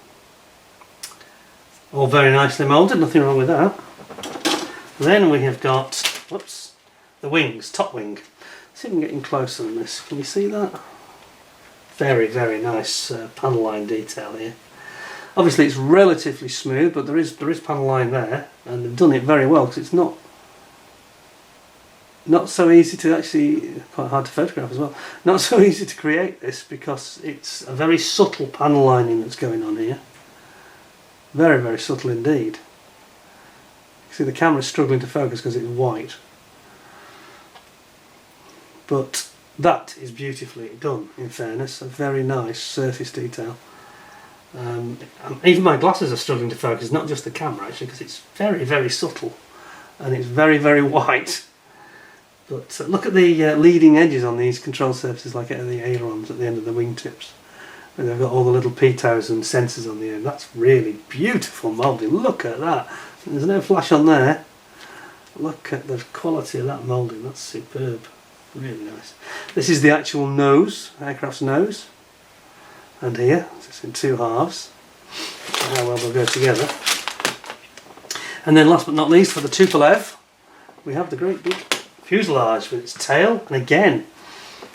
All very nicely moulded, nothing wrong with that. Then we have got, whoops, the wings, top wing. Let's see if we can get in closer on this. Can you see that? Very, very nice panel line detail here. Obviously it's relatively smooth, but there is panel line there, and they've done it very well because it's not so easy to actually, quite hard to photograph as well, not so easy to create this because it's a very subtle panel lining that's going on here. Very, very subtle indeed. You see the camera's struggling to focus because it's white. But that is beautifully done, in fairness. A very nice surface detail. Even my glasses are struggling to focus, not just the camera actually, because it's very, very subtle and it's very, very white. But look at the leading edges on these control surfaces, like at the ailerons at the end of the wingtips. And they've got all the little pitos and sensors on the end. That's really beautiful moulding. Look at that. There's no flash on there. Look at the quality of that moulding. That's superb. Really nice. This is the actual nose, aircraft's nose. And here, it's in two halves. How well they'll go together. And then last but not least, for the Tupolev, we have the great big fuselage with its tail. And again,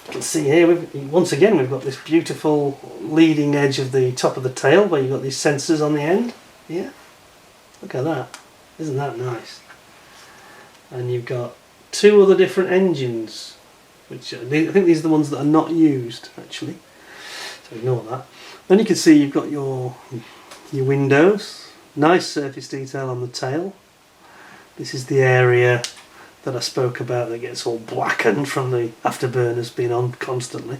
you can see here, once again, we've got this beautiful leading edge of the top of the tail where you've got these sensors on the end. Yeah, look at that. Isn't that nice? And you've got two other different engines, which I think these are the ones that are not used actually. So ignore that. Then you can see you've got your windows. Nice surface detail on the tail. This is the area that I spoke about that gets all blackened from the afterburners being on constantly.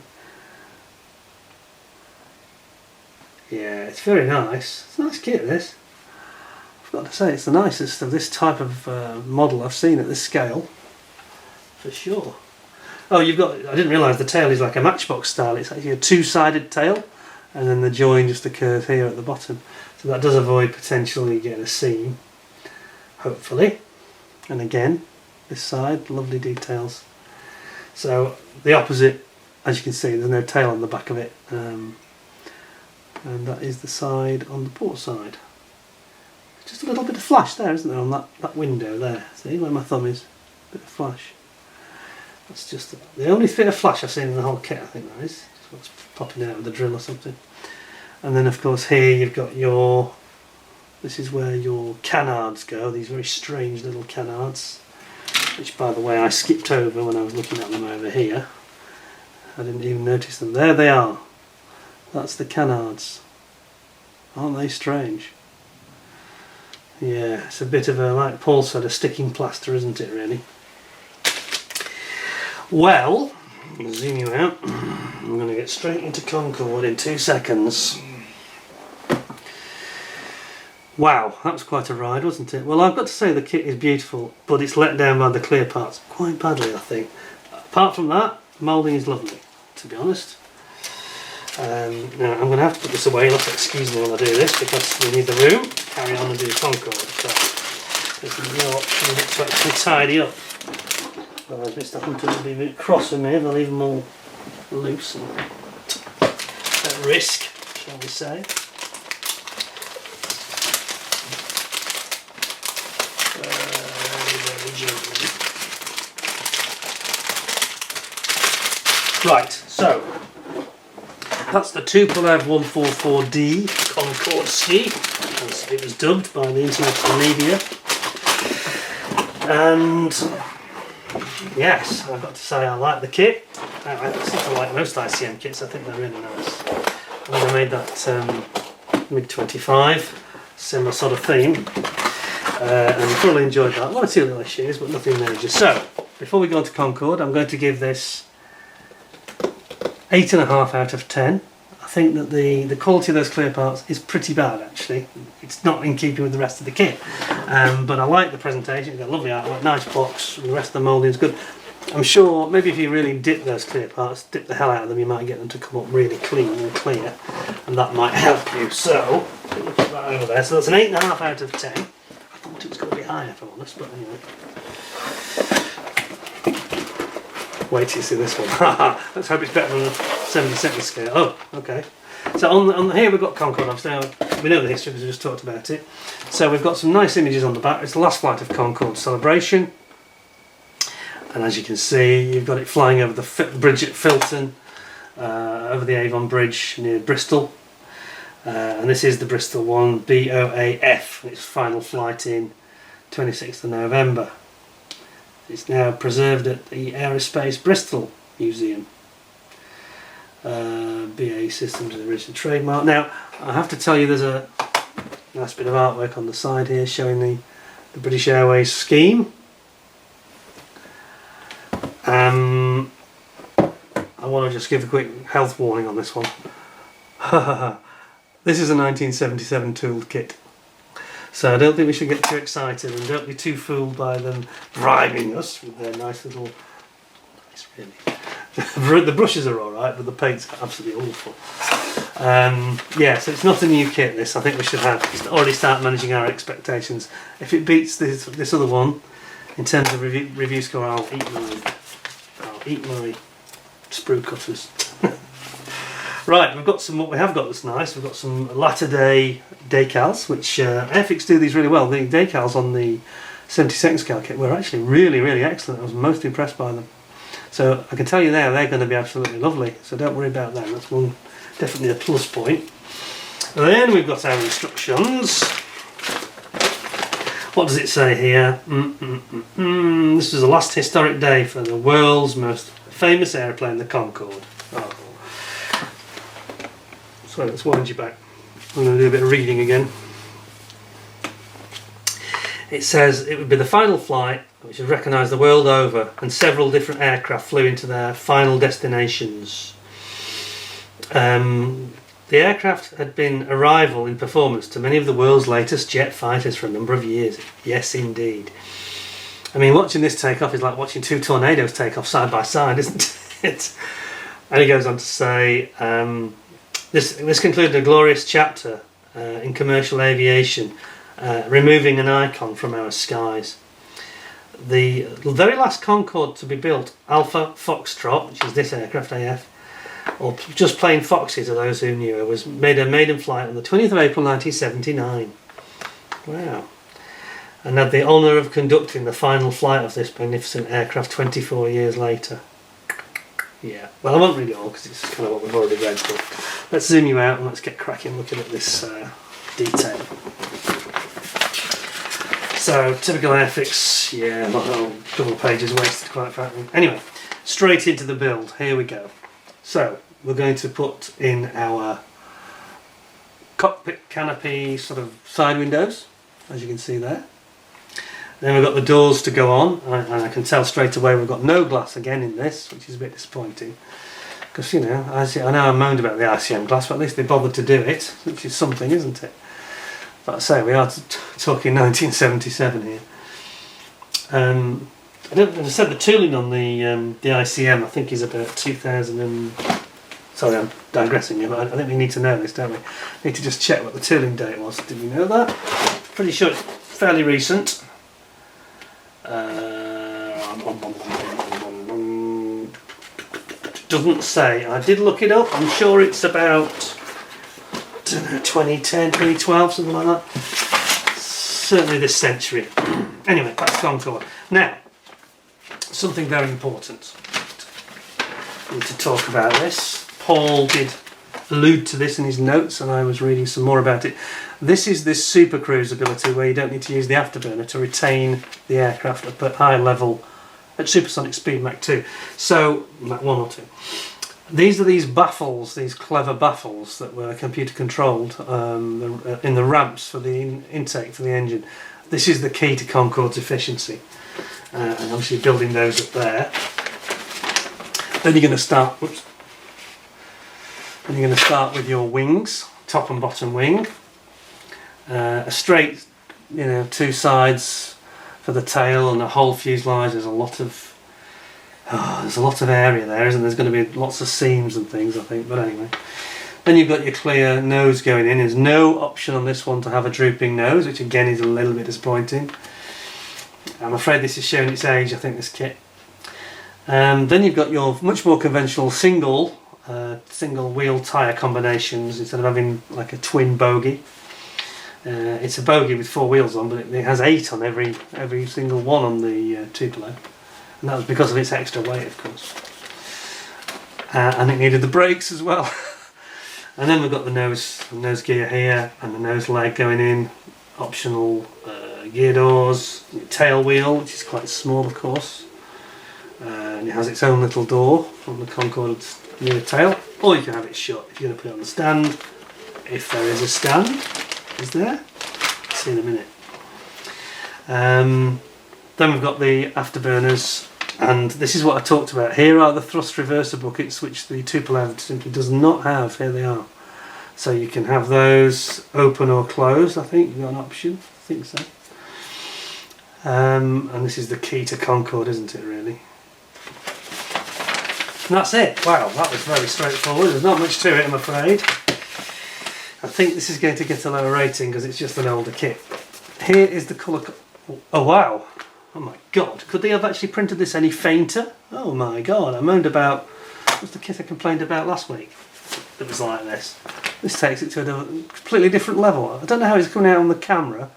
Yeah, it's very nice. It's a nice kit, this. I've got to say, it's the nicest of this type of model I've seen at this scale, for sure. Oh, you've got, I didn't realise the tail is like a matchbox style. It's actually a two-sided tail, and then the join just occurs here at the bottom. So that does avoid potentially getting a seam, hopefully. And again, this side, lovely details. So the opposite, as you can see, there's no tail on the back of it, and that is the side on the port side. Just a little bit of flash there, isn't there, on that window there? See where my thumb is? A bit of flash. That's just the only bit of flash I've seen in the whole kit, I think that is. Just what's popping out of the drill or something. And then of course here you've got your, this is where your canards go, these very strange little canards. Which, by the way, I skipped over when I was looking at them over here. I didn't even notice them. There they are. That's the canards. Aren't they strange? Yeah, it's a bit of a, like Paul said, a sticking plaster, isn't it, really? Well, I'll zoom you out. I'm going to get straight into Concorde in 2 seconds. Wow, that was quite a ride, wasn't it? Well, I've got to say the kit is beautiful, but it's let down by the clear parts quite badly, I think. Apart from that, moulding is lovely, to be honest. Now, I'm going to have to put this away. You'll have to excuse me while I do this because we need the room to carry on and do Concorde. So there's no option to actually tidy up. Otherwise, Mr. Hunter will be a bit cross with me if I leave them all loose and at risk, shall we say. Right, so that's the Tupolev Tu-144D Concordski, as it was dubbed by the international media. And yes, I've got to say I like the kit. I seem to like most ICM kits. I think they're really nice. I mean, I made that MiG-25, similar sort of theme, and thoroughly enjoyed that. One or two little issues, but nothing major. So before we go on to Concorde, I'm going to give this 8.5 out of 10. I think that the quality of those clear parts is pretty bad actually. It's not in keeping with the rest of the kit, but I like the presentation. It's got a lovely artwork, nice box, the rest of the moulding is good. I'm sure maybe if you really dip those clear parts, dip the hell out of them, you might get them to come up really clean and clear, and that might help you. So, put that over there. So that's an 8.5 out of 10. I thought it was going to be higher, if I'm honest, but anyway. Wait till you see this one. Let's hope it's better than the 70-second scale. Oh, okay. So on here we've got Concorde. We know the history because we just talked about it. So we've got some nice images on the back. It's the last flight of Concorde Celebration. And as you can see, you've got it flying over the bridge at Filton, over the Avon Bridge near Bristol. And this is the Bristol one, BOAF. Its final flight in 26th of November. It's now preserved at the Aerospace Bristol Museum. BAE Systems is the original trademark. Now, I have to tell you there's a nice bit of artwork on the side here showing the British Airways scheme. I want to just give a quick health warning on this one. This is a 1977 tooled kit. So I don't think we should get too excited and don't be too fooled by them bribing us with their nice little... Nice really. The brushes are alright, but the paint's absolutely awful. Yeah, so it's not a new kit this. I think we should already start managing our expectations. If it beats this other one, in terms of review score, I'll eat my sprue cutters. Right, what we have got that's nice. We've got some latter day decals, which Airfix do these really well. The decals on the 72nd scale kit were actually really excellent. I was most impressed by them. So I can tell you now they're going to be absolutely lovely. So don't worry about them. That's one definitely a plus point. And then we've got our instructions. What does it say here? This was the last historic day for the world's most famous airplane, the Concorde. Oh. So let's wind you back. I'm going to do a bit of reading again. It says it would be the final flight which is recognised the world over, and several different aircraft flew into their final destinations. The aircraft had been a rival in performance to many of the world's latest jet fighters for a number of years. Yes, indeed. I mean, watching this take off is like watching two tornadoes take off side by side, isn't it? And he goes on to say, this concluded a glorious chapter in commercial aviation, removing an icon from our skies. The very last Concorde to be built, Alpha Foxtrot, which is this aircraft AF, or just plain Foxy to those who knew her, was made a maiden flight on the 20th of April 1979. Wow. And had the honour of conducting the final flight of this magnificent aircraft 24 years later. Yeah, well I won't read it all because it's kind of what we've already read, but let's zoom you out and let's get cracking looking at this detail. So, typical Airfix, yeah, a couple of pages wasted quite frankly. Anyway, straight into the build, here we go. So, we're going to put in our cockpit canopy sort of side windows, as you can see there. Then we've got the doors to go on, and I can tell straight away we've got no glass again in this, which is a bit disappointing. Because, you know, I know I moaned about the ICM glass, but at least they bothered to do it, which is something, isn't it? But I say, we are talking 1977 here. I said the tooling on the ICM I think is about 2000 and... Sorry, I'm digressing here, but I think we need to know this, don't we? Need to just check what the tooling date was. Did we know that? Pretty sure it's fairly recent. Doesn't say. I did look it up. I'm sure it's about... I don't know, 2010, 2012, something like that. Certainly this century. Anyway, that's Concorde. Now, something very important. I need to talk about this. Paul did allude to this in his notes, and I was reading some more about it. This is this super cruise ability where you don't need to use the afterburner to retain the aircraft up at high level at supersonic speed Mach 2. So, Mach 1 or 2. These are these baffles, these clever baffles that were computer controlled in the ramps for the intake for the engine. this is the key to Concorde's efficiency, and obviously building those up there. Then you're going to start. Whoops. Then you're going to start with your wings, top and bottom wing. A straight, you know, two sides for the tail and a whole fuselage. There's a lot of area there, isn't there? There's going to be lots of seams and things, I think. But anyway, then you've got your clear nose going in. There's no option on this one to have a drooping nose, which again is a little bit disappointing. I'm afraid this is showing its age, I think, this kit. Then you've got your much more conventional single wheel tyre combinations instead of having like a twin bogie. It's a bogie with 4 wheels on, but it has 8 on every single one on the Tupolev, and that was because of its extra weight, of course. And it needed the brakes as well. And then we've got the nose gear here and the nose leg going in, optional gear doors, tail wheel, which is quite small, of course, and it has its own little door on the Concorde's near tail, or you can have it shut if you're going to put it on the stand, if there is a stand. Is there? See in a minute. Then we've got the afterburners, and this is what I talked about. Here are the thrust reverser buckets, which the Tupolev simply does not have. Here they are. So you can have those open or closed. I think you've got an option. I think so. And this is the key to Concorde, isn't it, really? And that's it. Wow, that was very straightforward. There's not much to it, I'm afraid. I think this is going to get a lower rating because it's just an older kit. Here is the colour. Oh wow! Oh my god! Could they have actually printed this any fainter? Oh my god! I moaned about. What's the kit I complained about last week? That was like this. This takes it to a completely different level. I don't know how it's coming out on the camera,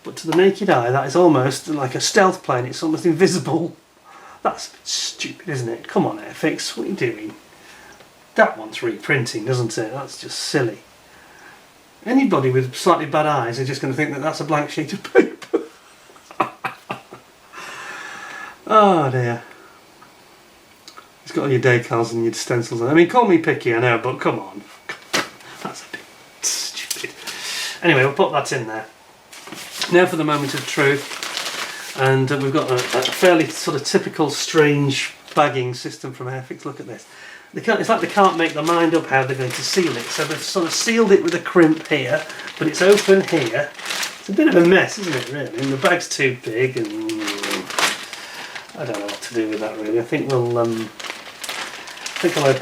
but to the naked eye, that is almost like a stealth plane. It's almost invisible. That's stupid, isn't it? Come on, Airfix, what are you doing? That one's reprinting, doesn't it? That's just silly. Anybody with slightly bad eyes is just going to think that that's a blank sheet of paper. Oh dear. It's got all your decals and your stencils on. I mean, call me picky, I know, but come on. That's a bit stupid. Anyway, we'll put that in there. Now for the moment of truth. And we've got a fairly sort of typical strange bagging system from Airfix. Look at this. It's like they can't make their mind up how they're going to seal it, so they've sort of sealed it with a crimp here, but it's open here. It's a bit of a mess, isn't it, really? And the bag's too big, and I don't know what to do with that, really. I think I'll open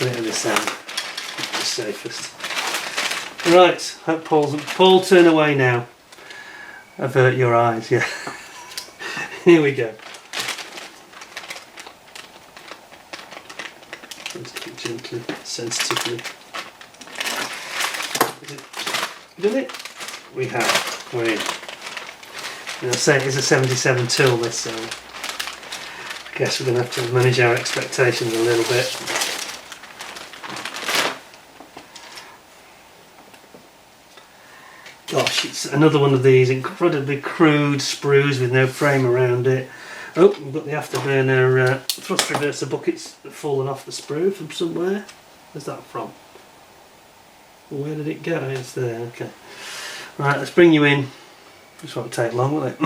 it at this end. It's the safest. Right, hope Paul, turn away now. Avert your eyes, yeah. Here we go. Gently, sensitively. Did it? We have. We're in. And I'll say it is a 77 tool, this, so I guess we're going to have to manage our expectations a little bit. Gosh, it's another one of these incredibly crude sprues with no frame around it. Oh, we've got the afterburner thrust reverser buckets that have fallen off the sprue from somewhere. Where's that from? Where did it go? It's there, okay. Right, let's bring you in. This won't take long, will it?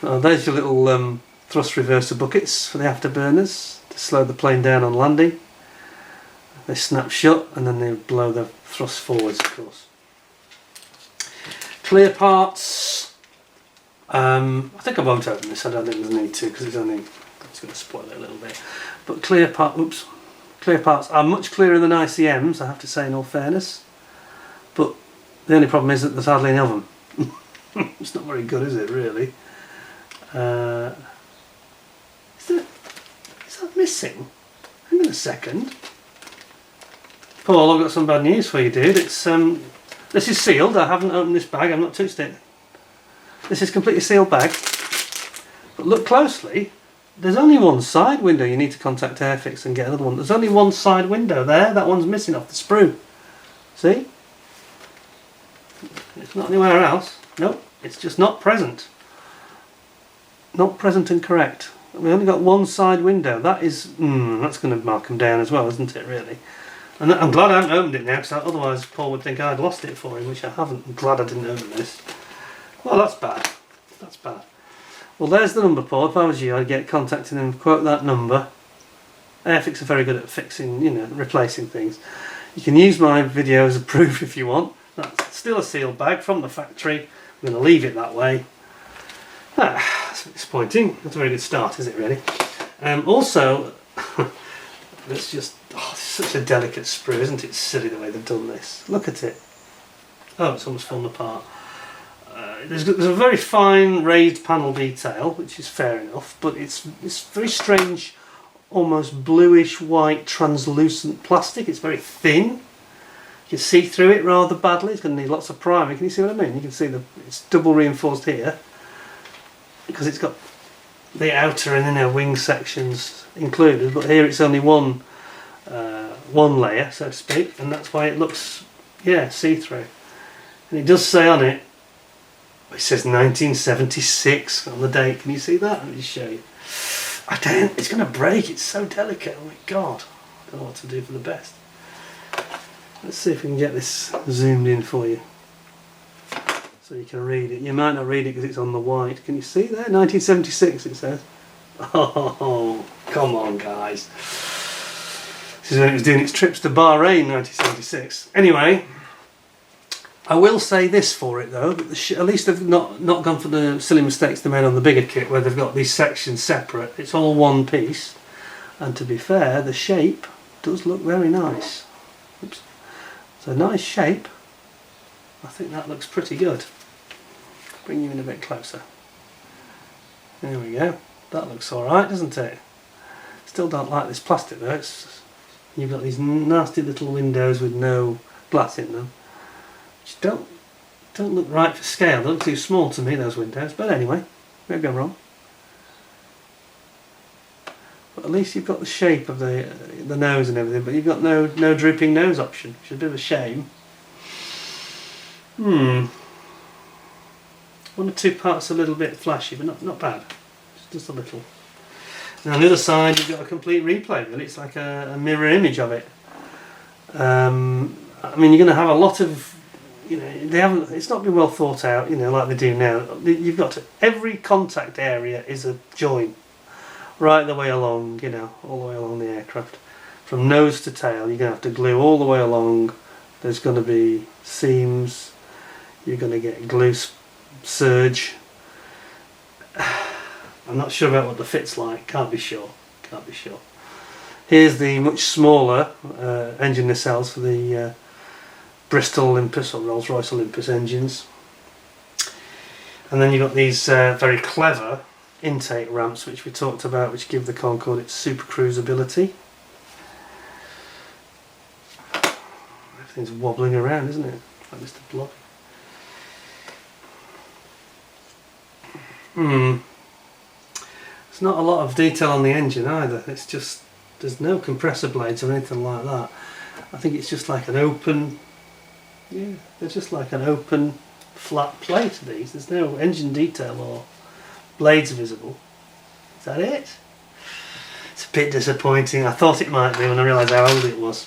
Oh, there's your little thrust reverser buckets for the afterburners to slow the plane down on landing. They snap shut and then they blow the thrust forwards, of course. Clear parts. I think I won't open this. I don't think there's a need to because it's going to spoil it a little bit. But clear parts are much clearer than ICMs, I have to say, in all fairness. But the only problem is that there's hardly any of them. It's not very good, is it, really? Is that missing? Hang on a second. Paul, I've got some bad news for you, dude. It's this is sealed. I haven't opened this bag. I've not touched it. This is completely sealed bag. But look closely. There's only one side window. You need to contact Airfix and get another one. There's only one side window there. That one's missing off the sprue. See? It's not anywhere else. Nope. It's just not present. Not present and correct. We only got one side window. That is, that's going to mark them down as well, isn't it, really? And I'm glad I haven't opened it now, because otherwise Paul would think I'd lost it for him, which I haven't. I'm glad I didn't open this. What Oh, that's bad. That's bad. Well, there's the number, Paul. If I was you, I'd get contacting them, quote that number. Airfix are very good at fixing, you know, replacing things. You can use my video as a proof if you want. That's still a sealed bag from the factory. I'm going to leave it that way. That's disappointing. That's a very good start, is it really? Also, let's just... Oh, it's such a delicate sprue, isn't it? Silly the way they've done this. Look at it. Oh, it's almost fallen apart. There's a very fine raised panel detail, which is fair enough, but it's very strange, almost bluish white translucent plastic. It's very thin. You can see through it rather badly. It's going to need lots of primer. Can you see what I mean? You can see it's double reinforced here because it's got the outer and inner wing sections included, but here it's only one layer, so to speak, and that's why it looks, yeah, see-through. And it does say on it, it says 1976 on the date. Can you see that? Let me just show you. I don't. It's going to break. It's so delicate. Oh my god. I don't know what to do for the best. Let's see if we can get this zoomed in for you, so you can read it. You might not read it because it's on the white. Can you see there? 1976 it says. Oh, come on, guys. This is when it was doing its trips to Bahrain, 1976. Anyway. I will say this for it though, that at least they've not gone for the silly mistakes they made on the bigger kit where they've got these sections separate. It's all one piece, and to be fair, the shape does look very nice. Oops. It's a nice shape. I think that looks pretty good. Bring you in a bit closer. There we go. That looks alright, doesn't it? Still don't like this plastic though. You've got these nasty little windows with no glass in them. Which don't look right for scale. They look too small to me, those windows. But anyway, won't go wrong. But at least you've got the shape of the nose and everything. But you've got no drooping nose option, which is a bit of a shame. One or two parts a little bit flashy, but not bad. Just a little. And on the other side, you've got a complete replay. Really, it's like a mirror image of it. I mean, you're going to have a lot of. You know, they haven't. It's not been well thought out. You know, like they do now. You've got every contact area is a joint, right the way along. You know, all the way along the aircraft, from nose to tail. You're going to have to glue all the way along. There's going to be seams. You're going to get glue surge. I'm not sure about what the fit's like. Can't be sure. Can't be sure. Here's the much smaller engine nacelles for the. Bristol Olympus or Rolls-Royce Olympus engines, and then you've got these very clever intake ramps which we talked about, which give the Concorde its super cruise ability. Everything's wobbling around, isn't it? Like Mr. Block. There's not a lot of detail on the engine either. It's just there's no compressor blades or anything like that. I think it's just like an open. Yeah, they're just like an open, flat plate, these. There's no engine detail or blades visible. Is that it? It's a bit disappointing. I thought it might be when I realised how old it was.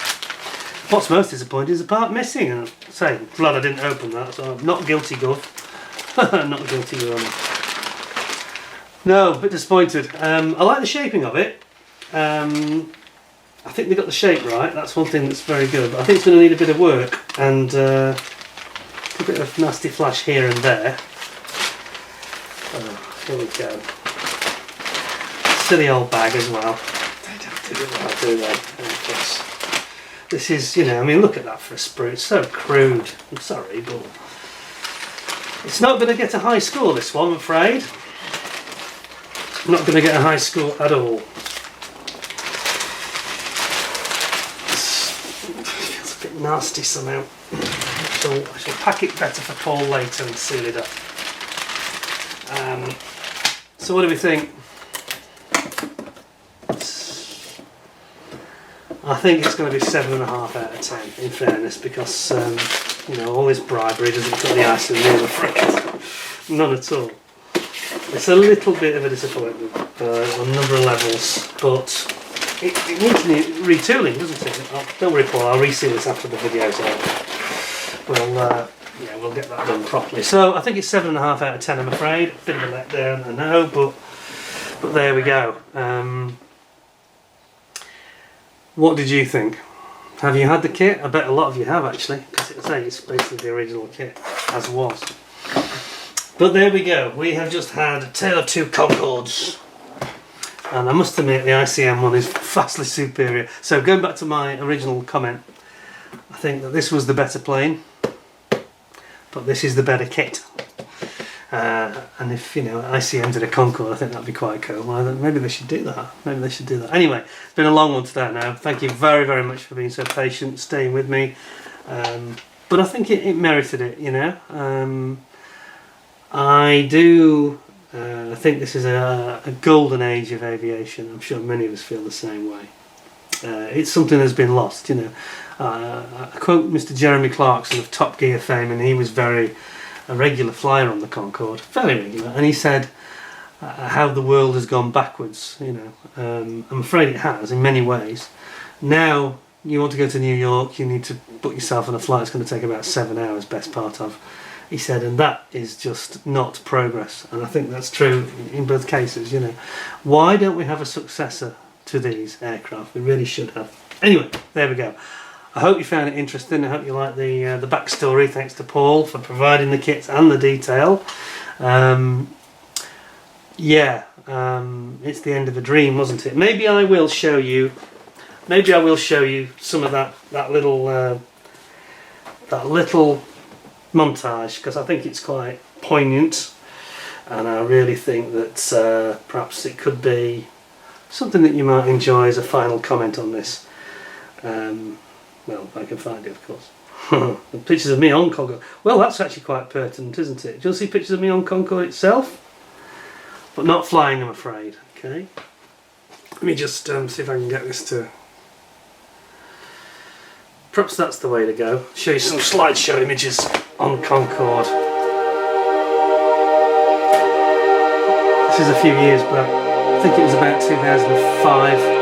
What's most disappointing is the part missing. And I'm glad I didn't open that, so I'm not guilty, Gov. Not guilty, Your Honour. No, a bit disappointed. I like the shaping of it. I think they got the shape right. That's one thing that's very good. But I think it's going to need a bit of work and a bit of nasty flash here and there. Oh, here we go. Silly old bag as well. They don't do it well, do they? This is, you know, I mean, look at that for a sprue. It's so crude. I'm sorry, but it's not going to get a high score, this one, I'm afraid. I'm not going to get a high score at all. Nasty somehow. I shall pack it better for Paul later and seal it up. So what do we think? I think it's going to be 7.5 out of 10 in fairness, because you know, all this bribery doesn't put the ice in the front. None at all. It's a little bit of a disappointment on a number of levels, but it needs retooling, doesn't it? Don't worry, Paul, I'll reseal this after the video's over. yeah, we'll get that done properly. So I think it's 7.5 out of 10. I'm afraid, bit of a letdown, I know, but there we go. What did you think? Have you had the kit? I bet a lot of you have actually, because it's basically the original kit as was. But there we go. We have just had a tale of two Concordes. And I must admit the ICM one is vastly superior. So going back to my original comment, I think that this was the better plane, but this is the better kit. And if ICM did a Concorde, I think that'd be quite cool. Well, maybe they should do that. Maybe they should do that. Anyway, it's been a long one today now. Thank you very, very much for being so patient, staying with me. But I think it merited it. I do. I think this is a golden age of aviation. I'm sure many of us feel the same way. It's something that's been lost. I quote Mr. Jeremy Clarkson of Top Gear fame, and he was a regular flyer on the Concorde, fairly regular, and he said how the world has gone backwards. I'm afraid it has in many ways. Now you want to go to New York, you need to book yourself on a flight. It's going to take about 7 hours, best part of. He said, and that is just not progress. And I think that's true in both cases. Why don't we have a successor to these aircraft? We really should have. Anyway, there we go. I hope you found it interesting. I hope you like the backstory. Thanks to Paul for providing the kits and the detail. It's the end of a dream, wasn't it? Maybe I will show you. Maybe I will show you some of that little montage, because I think it's quite poignant, and I really think that perhaps it could be something that you might enjoy as a final comment on this. Well, if I can find it, of course. The pictures of me on Concorde. Well, that's actually quite pertinent, isn't it? Do you see pictures of me on Concorde itself? But not flying, I'm afraid. Okay. Let me just see if I can get this to... Perhaps that's the way to go. Show you some slideshow images on Concorde. This is a few years back. I think it was about 2005.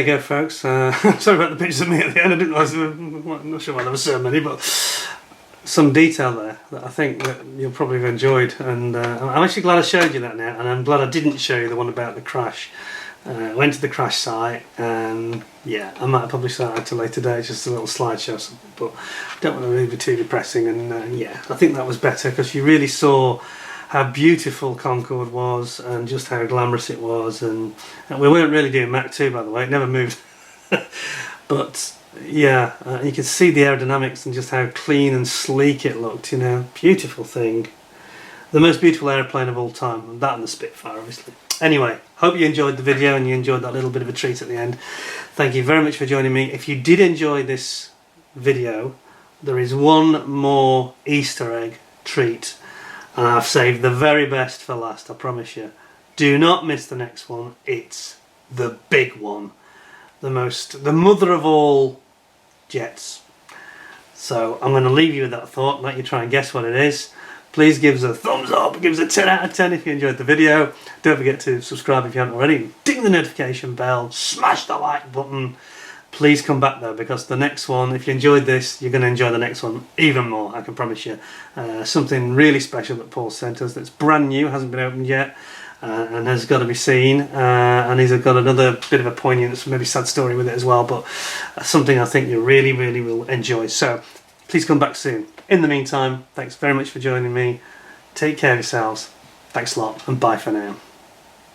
there you go, folks. Sorry about the pictures of me at the end. I didn't realise I'm not sure why there were so many, but some detail there that I think that you'll probably have enjoyed. And I'm actually glad I showed you that now, and I'm glad I didn't show you the one about the crash. I went to the crash site, and yeah, I might have published that out to later date, just a little slideshow or something, but I don't want to really be too depressing. And yeah, I think that was better because you really saw how beautiful Concorde was and just how glamorous it was. And we weren't really doing Mach 2, by the way, it never moved. But yeah, you could see the aerodynamics and just how clean and sleek it looked, you know, beautiful thing. The most beautiful aeroplane of all time, and that and the Spitfire, obviously. Anyway, hope you enjoyed the video and you enjoyed that little bit of a treat at the end. Thank you very much for joining me. If you did enjoy this video, there is one more Easter egg treat, and I've saved the very best for last, I promise you. Do not miss the next one. It's the big one. The mother of all jets. So I'm going to leave you with that thought, let you try and guess what it is. Please give us a thumbs up, give us a 10 out of 10 if you enjoyed the video. Don't forget to subscribe if you haven't already. Ding the notification bell, smash the like button. Please come back though, because the next one, if you enjoyed this, you're going to enjoy the next one even more, I can promise you. Something really special that Paul sent us that's brand new, hasn't been opened yet, and has got to be seen. And he's got another bit of a poignant, maybe sad story with it as well, but something I think you really, really will enjoy. So please come back soon. In the meantime, thanks very much for joining me. Take care of yourselves. Thanks a lot, and bye for now.